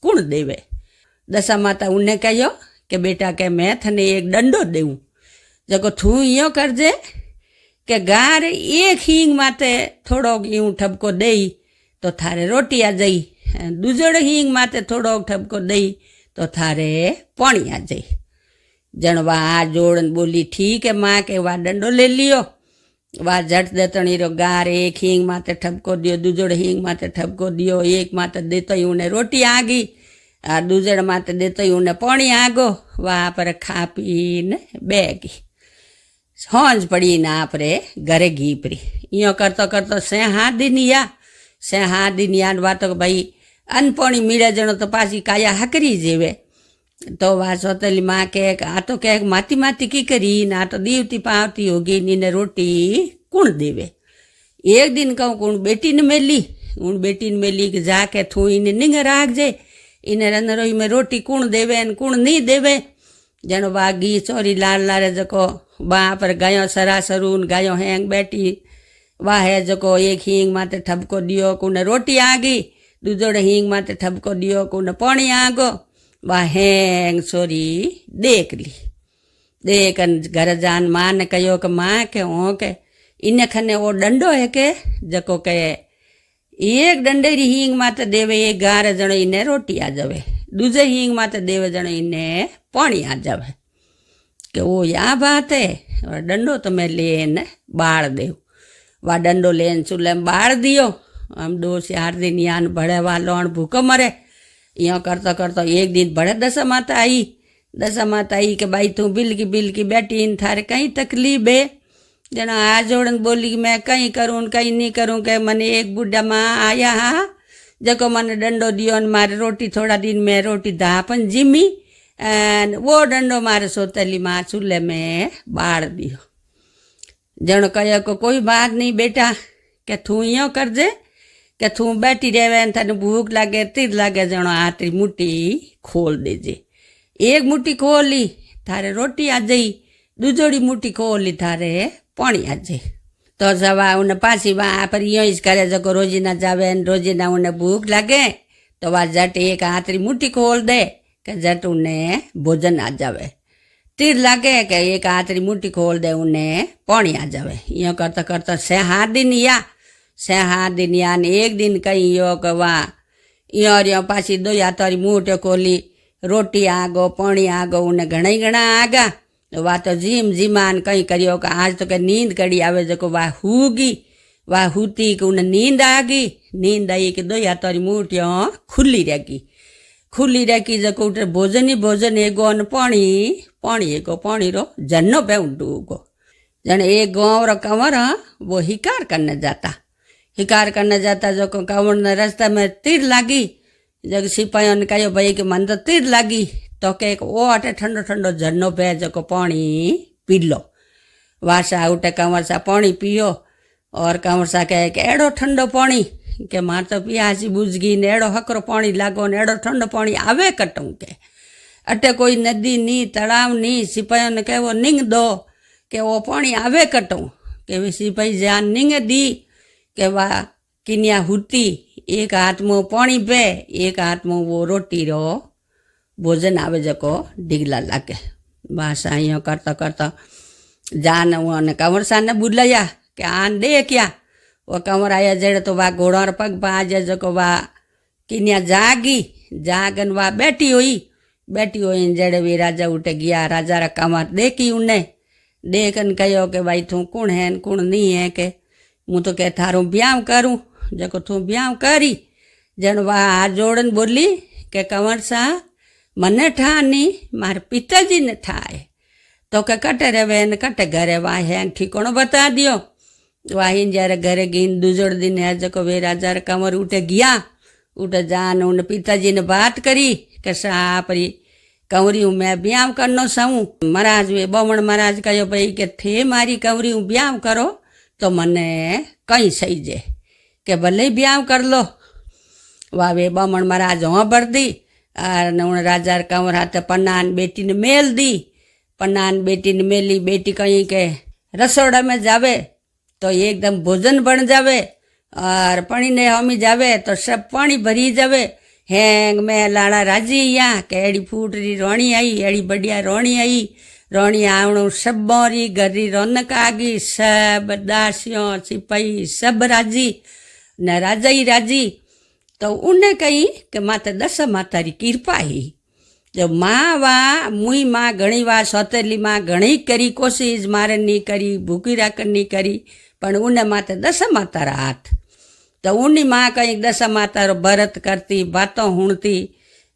कुण देवे। दशा माता उन्हें कहो के बेटा के मैं थने एक डंडो देऊँ जको थू यो करजे के गार एक हींग माते थोड़ो यूं ठपको दई तो थारे रोटी आ जाई दूजोड़ हींग माते थोड़ो ठपको दई तो थारे पानी आ जाई। जन वाह जोड़न बोली ठीक है माँ के वाह डंडो ले लियो वाह झट देतणी रो गार एक हींग माते ठपको दियो दूजोड़ हींग माते ठपको दियो एक माते देतो ही उन्हें रोटी आ गई और दूजड़ माते देतो ही उन्हें पानी आ गो वहाँ पर खा पीन बेगी होंज पड़ी ना आपरे घरे घी परी यो करतो करतो से हाथ दिन याद वातो भाई अनपोणी मीड़ा जनो तो पासी काया हकरी जेवे तो वह सौतेली माँ के आ तो कह माती माती की करी ना तो दीवती पावती होगी नीने रोटी कुण देवे। एक दिन कहूँ कुण बेटी ने मेली कि जाके थू इन्हें निंग राख जे इन्हें रनरोई में रोटी कुण देवे न कुण नहीं देवे जनो बागी चोरी लाल लारे जको वहाँ पर गायों सरासरून गायों हैंग बैठी वाह है जको एक हींग माते ठपको दियो कुने रोटी आ गई दूजोड़ हींग माते ठपको दियो कुने पानी आ गो वाह हैंग सोरी देख ली देख घर जान माँ ने कहो कि माँ के हो के इन खने वो डंडो है के जको के एक डंडेरी हींग मात्र देवे एक गार जणो इने रोटी आ जावे, दूजे हींग मात्र देवे जणो इने पानी आ जावे। કે ઓ આ વાત હે દંડો તમે લઈને બાળ દેવ વા દંડો લઈને ચૂલે બાળ દિયો આમ ડોસી હારદી યાન ભળે વા લોણ ભૂકો મરે યો કરતો કરતો एक दिन भड़े दशा माता आई कि भाई तू बिलकी बैठी इन थारे कहीं तकलीफ है जना आ जोड़न बोली मैं कहीं करूँ कहीं नहीं करूँ के मने एक बुढ़ा माँ आया हाँ जको मने डंडो दियो मारे रोटी थोड़ा दिन में रोटी धापन जिमी एंड वो डंडो मारे सोतेली माँ चूल्हे में बाड़ दियो। जण कहो को कोई बात नहीं बेटा के तू यो कर जे के तू बैठी रहे तने भूख लागे तीर लागे जणो आतरी मुट्ठी खोल देजे। एक मुट्ठी खोली थारे रोटी आ जाई, दूजोड़ी मुट्ठी खोली थारे पानी आ जाई। तो जवा उन्हें पासी वहाँ पर यो इस करे जको रोजी ना जावे रोजी ना उन्हें भूख लगे तो वह जट एक आतरी मुट्ठी खोल दे के जट उन्हें भोजन आ जावे। तीर लागे के एक आतरी मुट्ठी खोल दे उन्हें पानी आ जावे। यो करता करता 6 दिन या ने एक दिन कहीं यो कवा यो पासी दो या तारी मुठ्ठो खोली रोटी आगो पानी आगो उन्हें घणा आगा वा तो जीमान कहीं करियो कि आज तो के नींद कड़ी आवे जको वाह हुती कि उन्हें नींद आई कि दो या तारी मुठ्ठियो खुली रहेगी जको उठे भोजन एगो न पानी एगो पानी रो जन्नो पे उठूगो। जन एक गाँव रो कंवर वो हिकार करने जाता जको कंवर ने रास्ता में तीर लागी जग सिपाहियों ने कहो भाई कि मन तो तीर लागी तो के ओ अटे ठंडो झरनो पे जको पानी पी लो। वासा उठे कंवर सा पानी पियो और कंवर सा कहे कि एड़ो ठंडो पानी के मार तो पियासी बुझ गई ने एड़ो हकरो पानी लागो ने एड़ो ठंडो पानी आवे कटूं के अटे कोई नदी नी तलाव नी। सिपाहियों ने कहे वो निंग दो के वो पानी आवे कटूं के वे सिपाही जान निंग दी के वाह किनिया हुती एक हाथ में पानी पे एक हाथ में वो रोटी रो भोजन आवे जको डिगला लागे। बस अँ करता जान उन्हें कंवर सा ने बुलाया कि आन दे क्या वो कंवर आया जड़े तो वह घोड़ा पग पाज जको वह किनिया जागन वह बैठी हुई जड़े वे राजा उठे गया। राजा रा कंवर देखी उन्हें देखन कहो कि भाई तू कुण है कुण नहीं है के हूँ तो के थारो ब्याह करूँ जको तू ब्याह करी। जन वाह हाथ जोड़न बोली के कंवर सा मने ठा नी मारे पिताजी ने ठाए तो के कटे रहे न कटे घरे वाह है ठिकाणो बता दियो। वाहिन जયારે घरे गई दूजोड़ दिन है जको वे राजा रे कंवर उठे गया उठे जान उन पिताजी ने बात करी के सापरी कंवरी मैं ब्याह करनो साऊं। महाराज वे बमण महाराज कहो भाई के थे मारी कंवरी ब्याह करो तो मने कहीं सही जे के भले ब्याह कर लो। वाह वे बमण महाराज हाँ भर दी और राजा रे कंवर हाथे पन्नान बेटी ने मेल दी। पन्नान बेटी ने मेली बेटी कहीं के रसोड़ा में जावे तो एकदम भोजन बन जावे और पानी ने हमी जावे तो सब पानी भरी जावे। हैंग में लाड़ा राजी या के एड़ी फूटरी रोणी आई एड़ी बढ़िया रोणी आवणु सब बोरी घरी रौनक आगी सब दासियों सिपाही सब राजी न राजा ही राजी। तो उन्हें कही कि माता दशा माता री कृपा ही जो माँ वा मुई माँ घणी वा सौतेली माँ घणी करी कोशिश मारे नहीं करी भूखी राखन नहीं करी पण उन्हें माता दशा माता रा हाथ। तो उन्हीं माँ कहीं दशा माता रो भरत करती बातों हुणती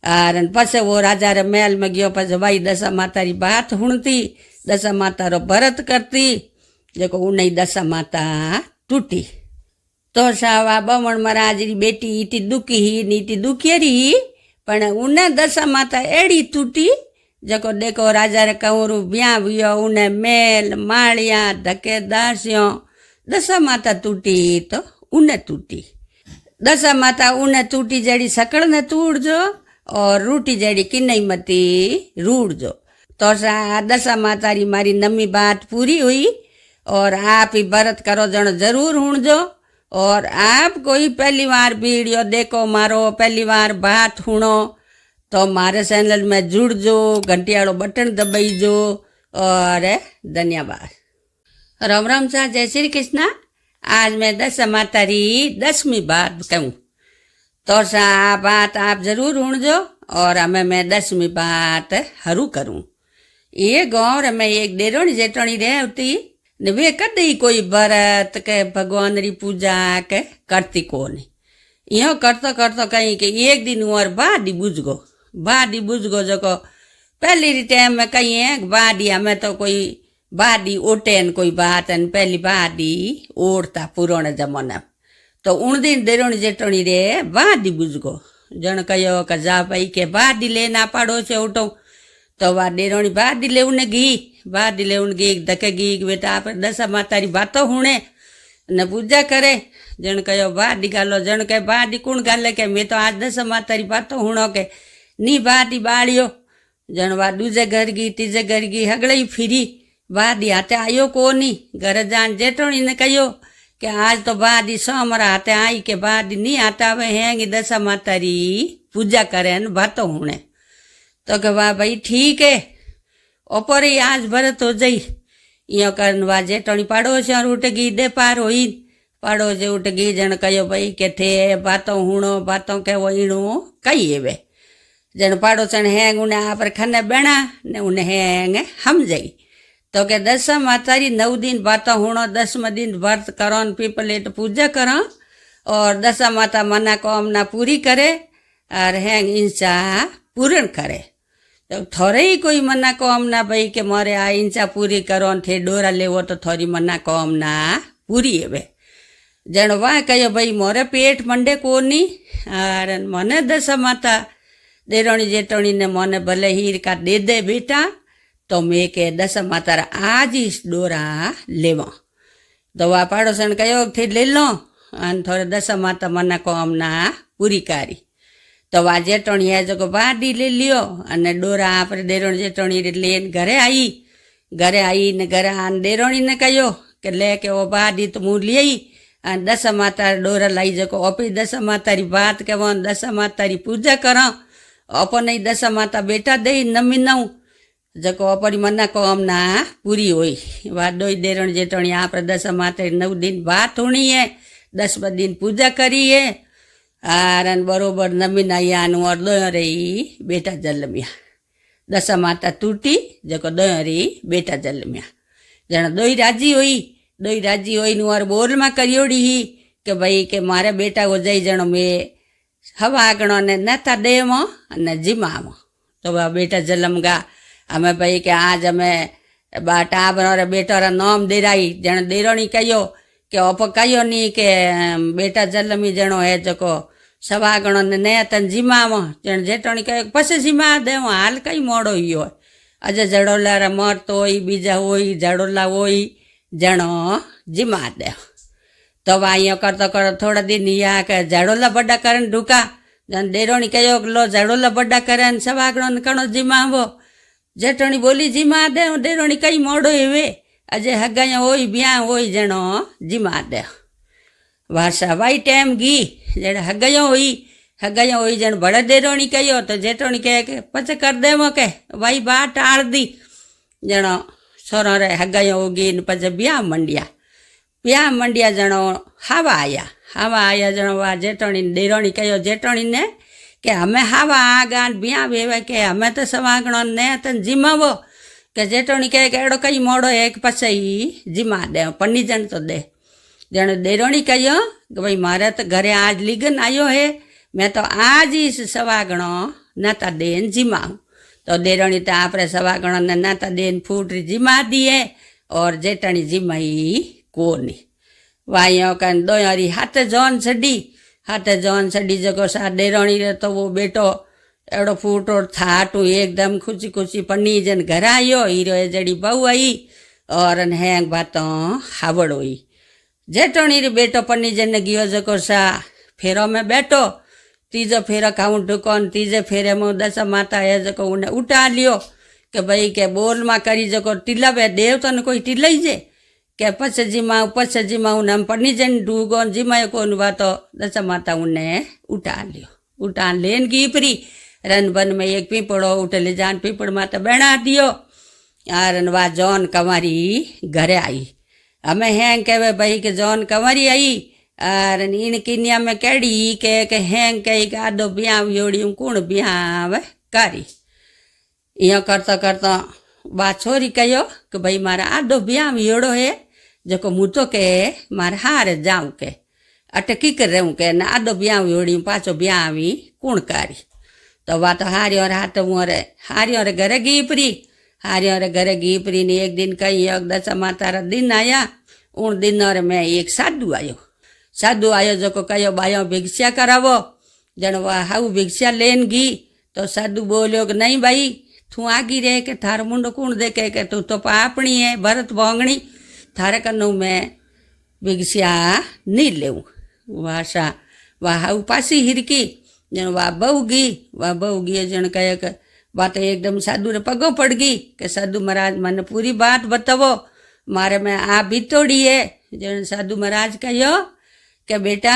और पछे वो राजा रे महल में गयो पछे भाई दशा माता री बात हुणती दशा माता रो भरत करती जेको उन्हीं दशा माता टूटी। तो सावा बमण महाराज री बेटी इटी दुखी ही नीति दुखियरी पण उन्हें दशा माता एड़ी टूटी जको देखो राजा रे कंवरू ब्याह हुयो उन्हें मेल माड़िया धके दासियों दशा माता टूटी तो उन्हें टूटी। दशा माता उन्हें टूटी जड़ी सकड़ ने तूड़ जो और रूटी जड़ी किन्नई मती रूड़ जो। तो सा दशा माता री मारी नमी बात पूरी हुई और आप ही व्रत करो जण जरूर हुण जो। और आप कोई पहली बार वीडियो देखो मारो पहली बार बात हुणो तो मारे चैनल में जुड़ जो घंटी वालों बटन दबाई जो और धन्यवाद। राम राम सा जय श्री कृष्णा। आज मैं दशा मातारी 10वीं बात कहूँ तो सा बात आप जरूर ढूंढजो और हमें मैं 10वीं बात हरू करूँ। ये गाँव में एक डेरोनी जेठोनी रहती ने वे कदी कोई व्रत के भगवान री पूजा के करती को नहीं। यो करतो करतो कहीं के एक दिन और बाडी बुझ गो जो को पहली री टाइम में कहीं है बाडी हमें तो कोई बाडी ओटे न कोई बात न पहली बाडी ओढ़ता पुराने जमाना तो उन दिन डेरोनी जेठोनी रे बाडी बुझ गो जन कहो कि जा भाई के बाडी लेना पाड़ो से उठो तो वा डेरोनी बाडी लेवन गई धके गई बेटा आप दशा मातारी बातों हुणे ने पूजा करे जन कहो बाडी गालो जन कहे बाडी कौन गाले के मैं तो आज दशा मातारी बातों हुणो के नी बाडी बाड़ियो जन वा दूजे घर गई तीजे घर गई हगड़ई फिरी बाडी हाथे आयो को नी घर जान जेठोनी ने कहो कि आज तो बाडी सोमरा हाथे आई के बाडी नी आता वे हैंगी दशा मातारी पूजा करे न बातों हुणे तो के वाह भाई ठीक है ओपर ही आज भरत हो जाई यो करन वा जेठोनी पाड़ोसी उठ गई दे पार होई पाड़ोसी उठ गई जन कहो भाई के थे बातों हुणो बातों के वो ईणो कही वे जन पाड़ोसन हैंग उन्हें आप खने बेना ने उन्हें हैंग हम जाई तो के दशा मातारी 9 दिन बातों हुणो 10वें दिन व्रत करो पीपलेट पूजा करो और दशा माता मना कामना पूरी करे और हैंग इंसा पूर्ण करे तो थोड़े ही कोई मना कामना भाई के मारे आ इंसा पूरी करो थे डोरा लेवो तो थोड़ी मना कामना पूरी है जन वाह कहो भाई मोरे पेट मंडे को नहीं और मने दशा माता डेरोनी जेठोनी ने मने भले हीर का दे बेटा तो मैं के दशा माता आज ही डोरा लेवा तो वह पाड़ोसन कहो थे ले लो और थोड़े दशा माता मना कामना पूरी करी तो वा जेठोनी है जो बाडी ले लियो अने डोरा आप डेरोनी जेठोनी लेन घरे आई ने घरे आन डेरोनी ने कहो कि ले के वो बाडी तो मुँह ली दशा माता डोरा लाई जो ओपी दशा माता री बात कहो दशा माता री पूजा करो अपन ही दशा माता बेटा दे नमी नऊ जको अपनी मना कामना पूरी हुई वा दो डेरोनी जेठोनी आप दशा माता 9 दिन बात होनी है 10वें दिन पूजा करी है आरन बरोबर नमी नाया और दो रही बेटा जलमिया दशा माता टूटी जको दो रही बेटा जलमिया जन दो राजी हुई और बोल में करियोड़ी ही कि भाई के मारे बेटा हो जाई जनो में हवा आगणो ने नता देवो ने जिमावो तो वह बेटा जलम गा हमें भाई के आज हमें बाटा बनो बेटा रा नाम देराई जन देरोनी कहो कि ओप कहो नी के बेटा जलमी जनो है जको सवागणो ने नया तन जिमावो जन जेठोनी कहे पछी जिमा देवो हाल कई मोड़ो ही हो अजे जड़ोला रा मरतो होई बीजा होई जड़ोला होई जनो जिमा देव तो वह करतो थोड़ा दिन या के झाड़ोला बड़ा करन ढूका जन डेरोनी कहो लो झाड़ोला बड़ा करन सवागणो ने कणो जिमावो जेठोनी बोली जिमा दे डेरोनी कई मोड़ो हेवे अजे हगाया होई ब्याह होई जनो जिमा दे वासा वाई टाइम गी जड़ हगाया होई जन बड़ा डेरोनी कहो तो जेठोनी कहे पचे कर देवो के वाई बात टाड़ दी जनो सोरो रे हगाया होगी पचे ब्याह मंडिया जनो हवा आया जनो वा जेठोनी डेरोनी कहो जेठोनी ने कि हमें हवा आगा ब्याह वेवे के हमें तो सवागणो ने तन जिमावो के जेठोनी कहे कि एड़ो कई मोड़ो एक पछे जिमा दे पन्नी जन तो दे जन डेरोनी कहो कि भाई मारे तो घरे आज लिगन आयो है मैं तो आज ही सवागणो नता देन जिमाऊँ तो डेरोनी तो आप सवागणो ने नता देन फूटरी जिमा दिए और जेठनी जिमाई कोनी वाइयों कन दो हरी हाथ जौन सडी जगो सा डेरोनी रे तो वो बेटो एड़ो फूटो थाटू एकदम खुशी पन्नी जन घर आयो हीरो जड़ी बहू आई और हैंग बातों हावड़ हुई जेठोनी रे बेटो पन्नी जन गियो जको सा फेरो में बैठो तीजो फेरो खाऊं ढुकोन तीजे फेरे में दशा माता है जको उन्हें उठा लियो के भाई के बोल में करी जको टिलावे देव तो कोई टिलाई जे के पछ जिमाऊ नम पन्नी जन ढूगोन जिमायो कोन वा तो दशा माता उन्हें उठा लेन की परी रन बन में एक पीपड़ो उठले जान पीपड़ माता बना दियो आरन वा जौन कमारी घरे आई हमें हैंग कहे भाई के जौन कंवरी आई और इन किनिया में केड़ी के हैंग कही के आडो ब्याह योड़ी कूण ब्याह कारी इं करता करता बात छोरी कहो कि भाई मारा आडो ब्याह योड़ो है जो मुँह तो के मारे हारे जाऊँ के अटकी कर रहूँ के ना आडो ब्याह योड़ी पाछो ब्याह कूण कारी तो वा तो हारियों हाथ मुँह हारियों घरे गीपरी हारियों घरे गीपरी ने एक दिन कही दशा माता दिन आया उन दिन में एक साधु आयो जो कहो बायो भिक्षा करावो जन वह हाउ भिक्षा लेन गी तो साधु बोलियो कि नहीं भाई तू आगी रहे के थार मुंडो कूण देखे के तू तो पापणी है भरत भोंगणी थारे कन्नू मैं भिक्षा नहीं लेऊँ वाशा वह हाउ पासी हिरकी जन वाह बहु गी जन कहे कि बात एकदम साधु रे पगो पड़ गई कि साधु महाराज मैंने पूरी बात बतावो मारे में आ बीतोड़ी है जन साधु महाराज कहो के बेटा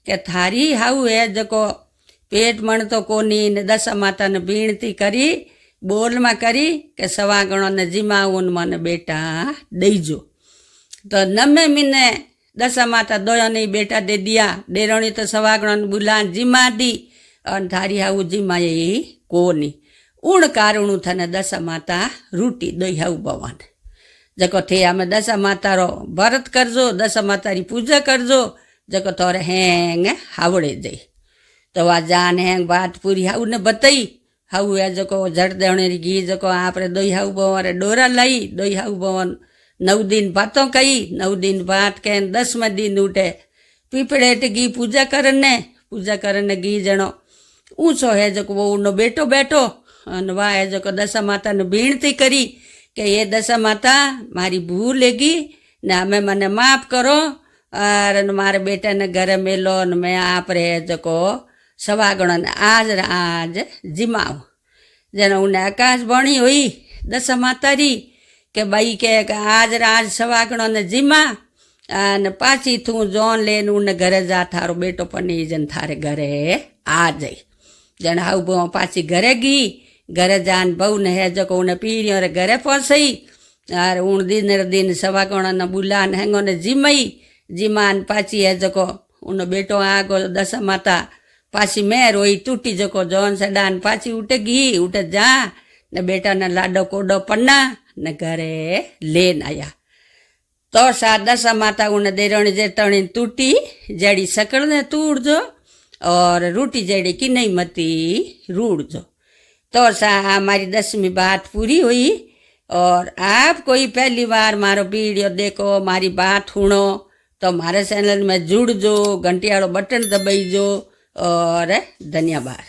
के थारी हाउ है जो पेट मण तो कोनी ने दशा माता ने बीणती करी बोल में करी के सवा गणों ने जिमाऊन मन बेटा दईजो तो नमे महीने दशा माता दोया नहीं बेटा दे दिया डेरोणी तो सवा गणों ने बुला जिमा दी और थारी हाउ जिमाए कोनी उण कारणु थने दशा माता रूटी दई हाउ भगवान जको थे हमें दशा माता रो व्रत करजो दशा माता री पूजा करजो जको तोरे हैंग हावड़े दे तो वा जान हैंग बात पूरी हाउ ने बताई हाउ है जको झट देवणे री घी जको आपरे दई हाउ भवन डोरा लाई दई हाउ भवन 9 दिन बातों कही 9 दिन बात के 10वें दिन उठे पीपड़ेट घी पूजा करने घी जनो ऊँचो है जको वो उनो बेटो बैठो अने वाह है जको दशा माता ने बीणती करी कि ये दशा माता मारी भूल लेगी ने हमें मने माफ करो और मारे बेटे ने घरे मेलो ने मैं आप रहे जको सवागण ने आज जिमाओ जन उन्हें आकाश बणी हुई दशा माता री के भाई के आज सवागण ने जिमा अने पाछी तू जोन लेन उन्हें घरे जा थारो बेटो पनी जन थारे घरे आ जाई जन हाउ बो पाछी घरे गई घरे जान बहु ने है जो उन्हें पीढ़ियों रे घरे पहुंचई और उन दिन सवागण ने बुलान हेंगो ने जिमान पाची है जो उन बेटो आगो दशा माता पाची मैं रोई टूटी जो जोन से डान पाची उठे जा ने बेटा ने लाडो कोडो पन्ना ने घरे लेन आया तो सा दशा माता उन देरोणी जेटणी टूटी जड़ी सकड़ ने तूड़जो और रूटी जड़ी की नहीं मती रूड़जो तो सा हमारी 10वीं बात पूरी हुई और आप कोई पहली बार मारो वीडियो देखो मारी बात सुनो तो हमारे चैनल में जुड़जो घंटी वालो बटन दबाईजो और धन्यवाद।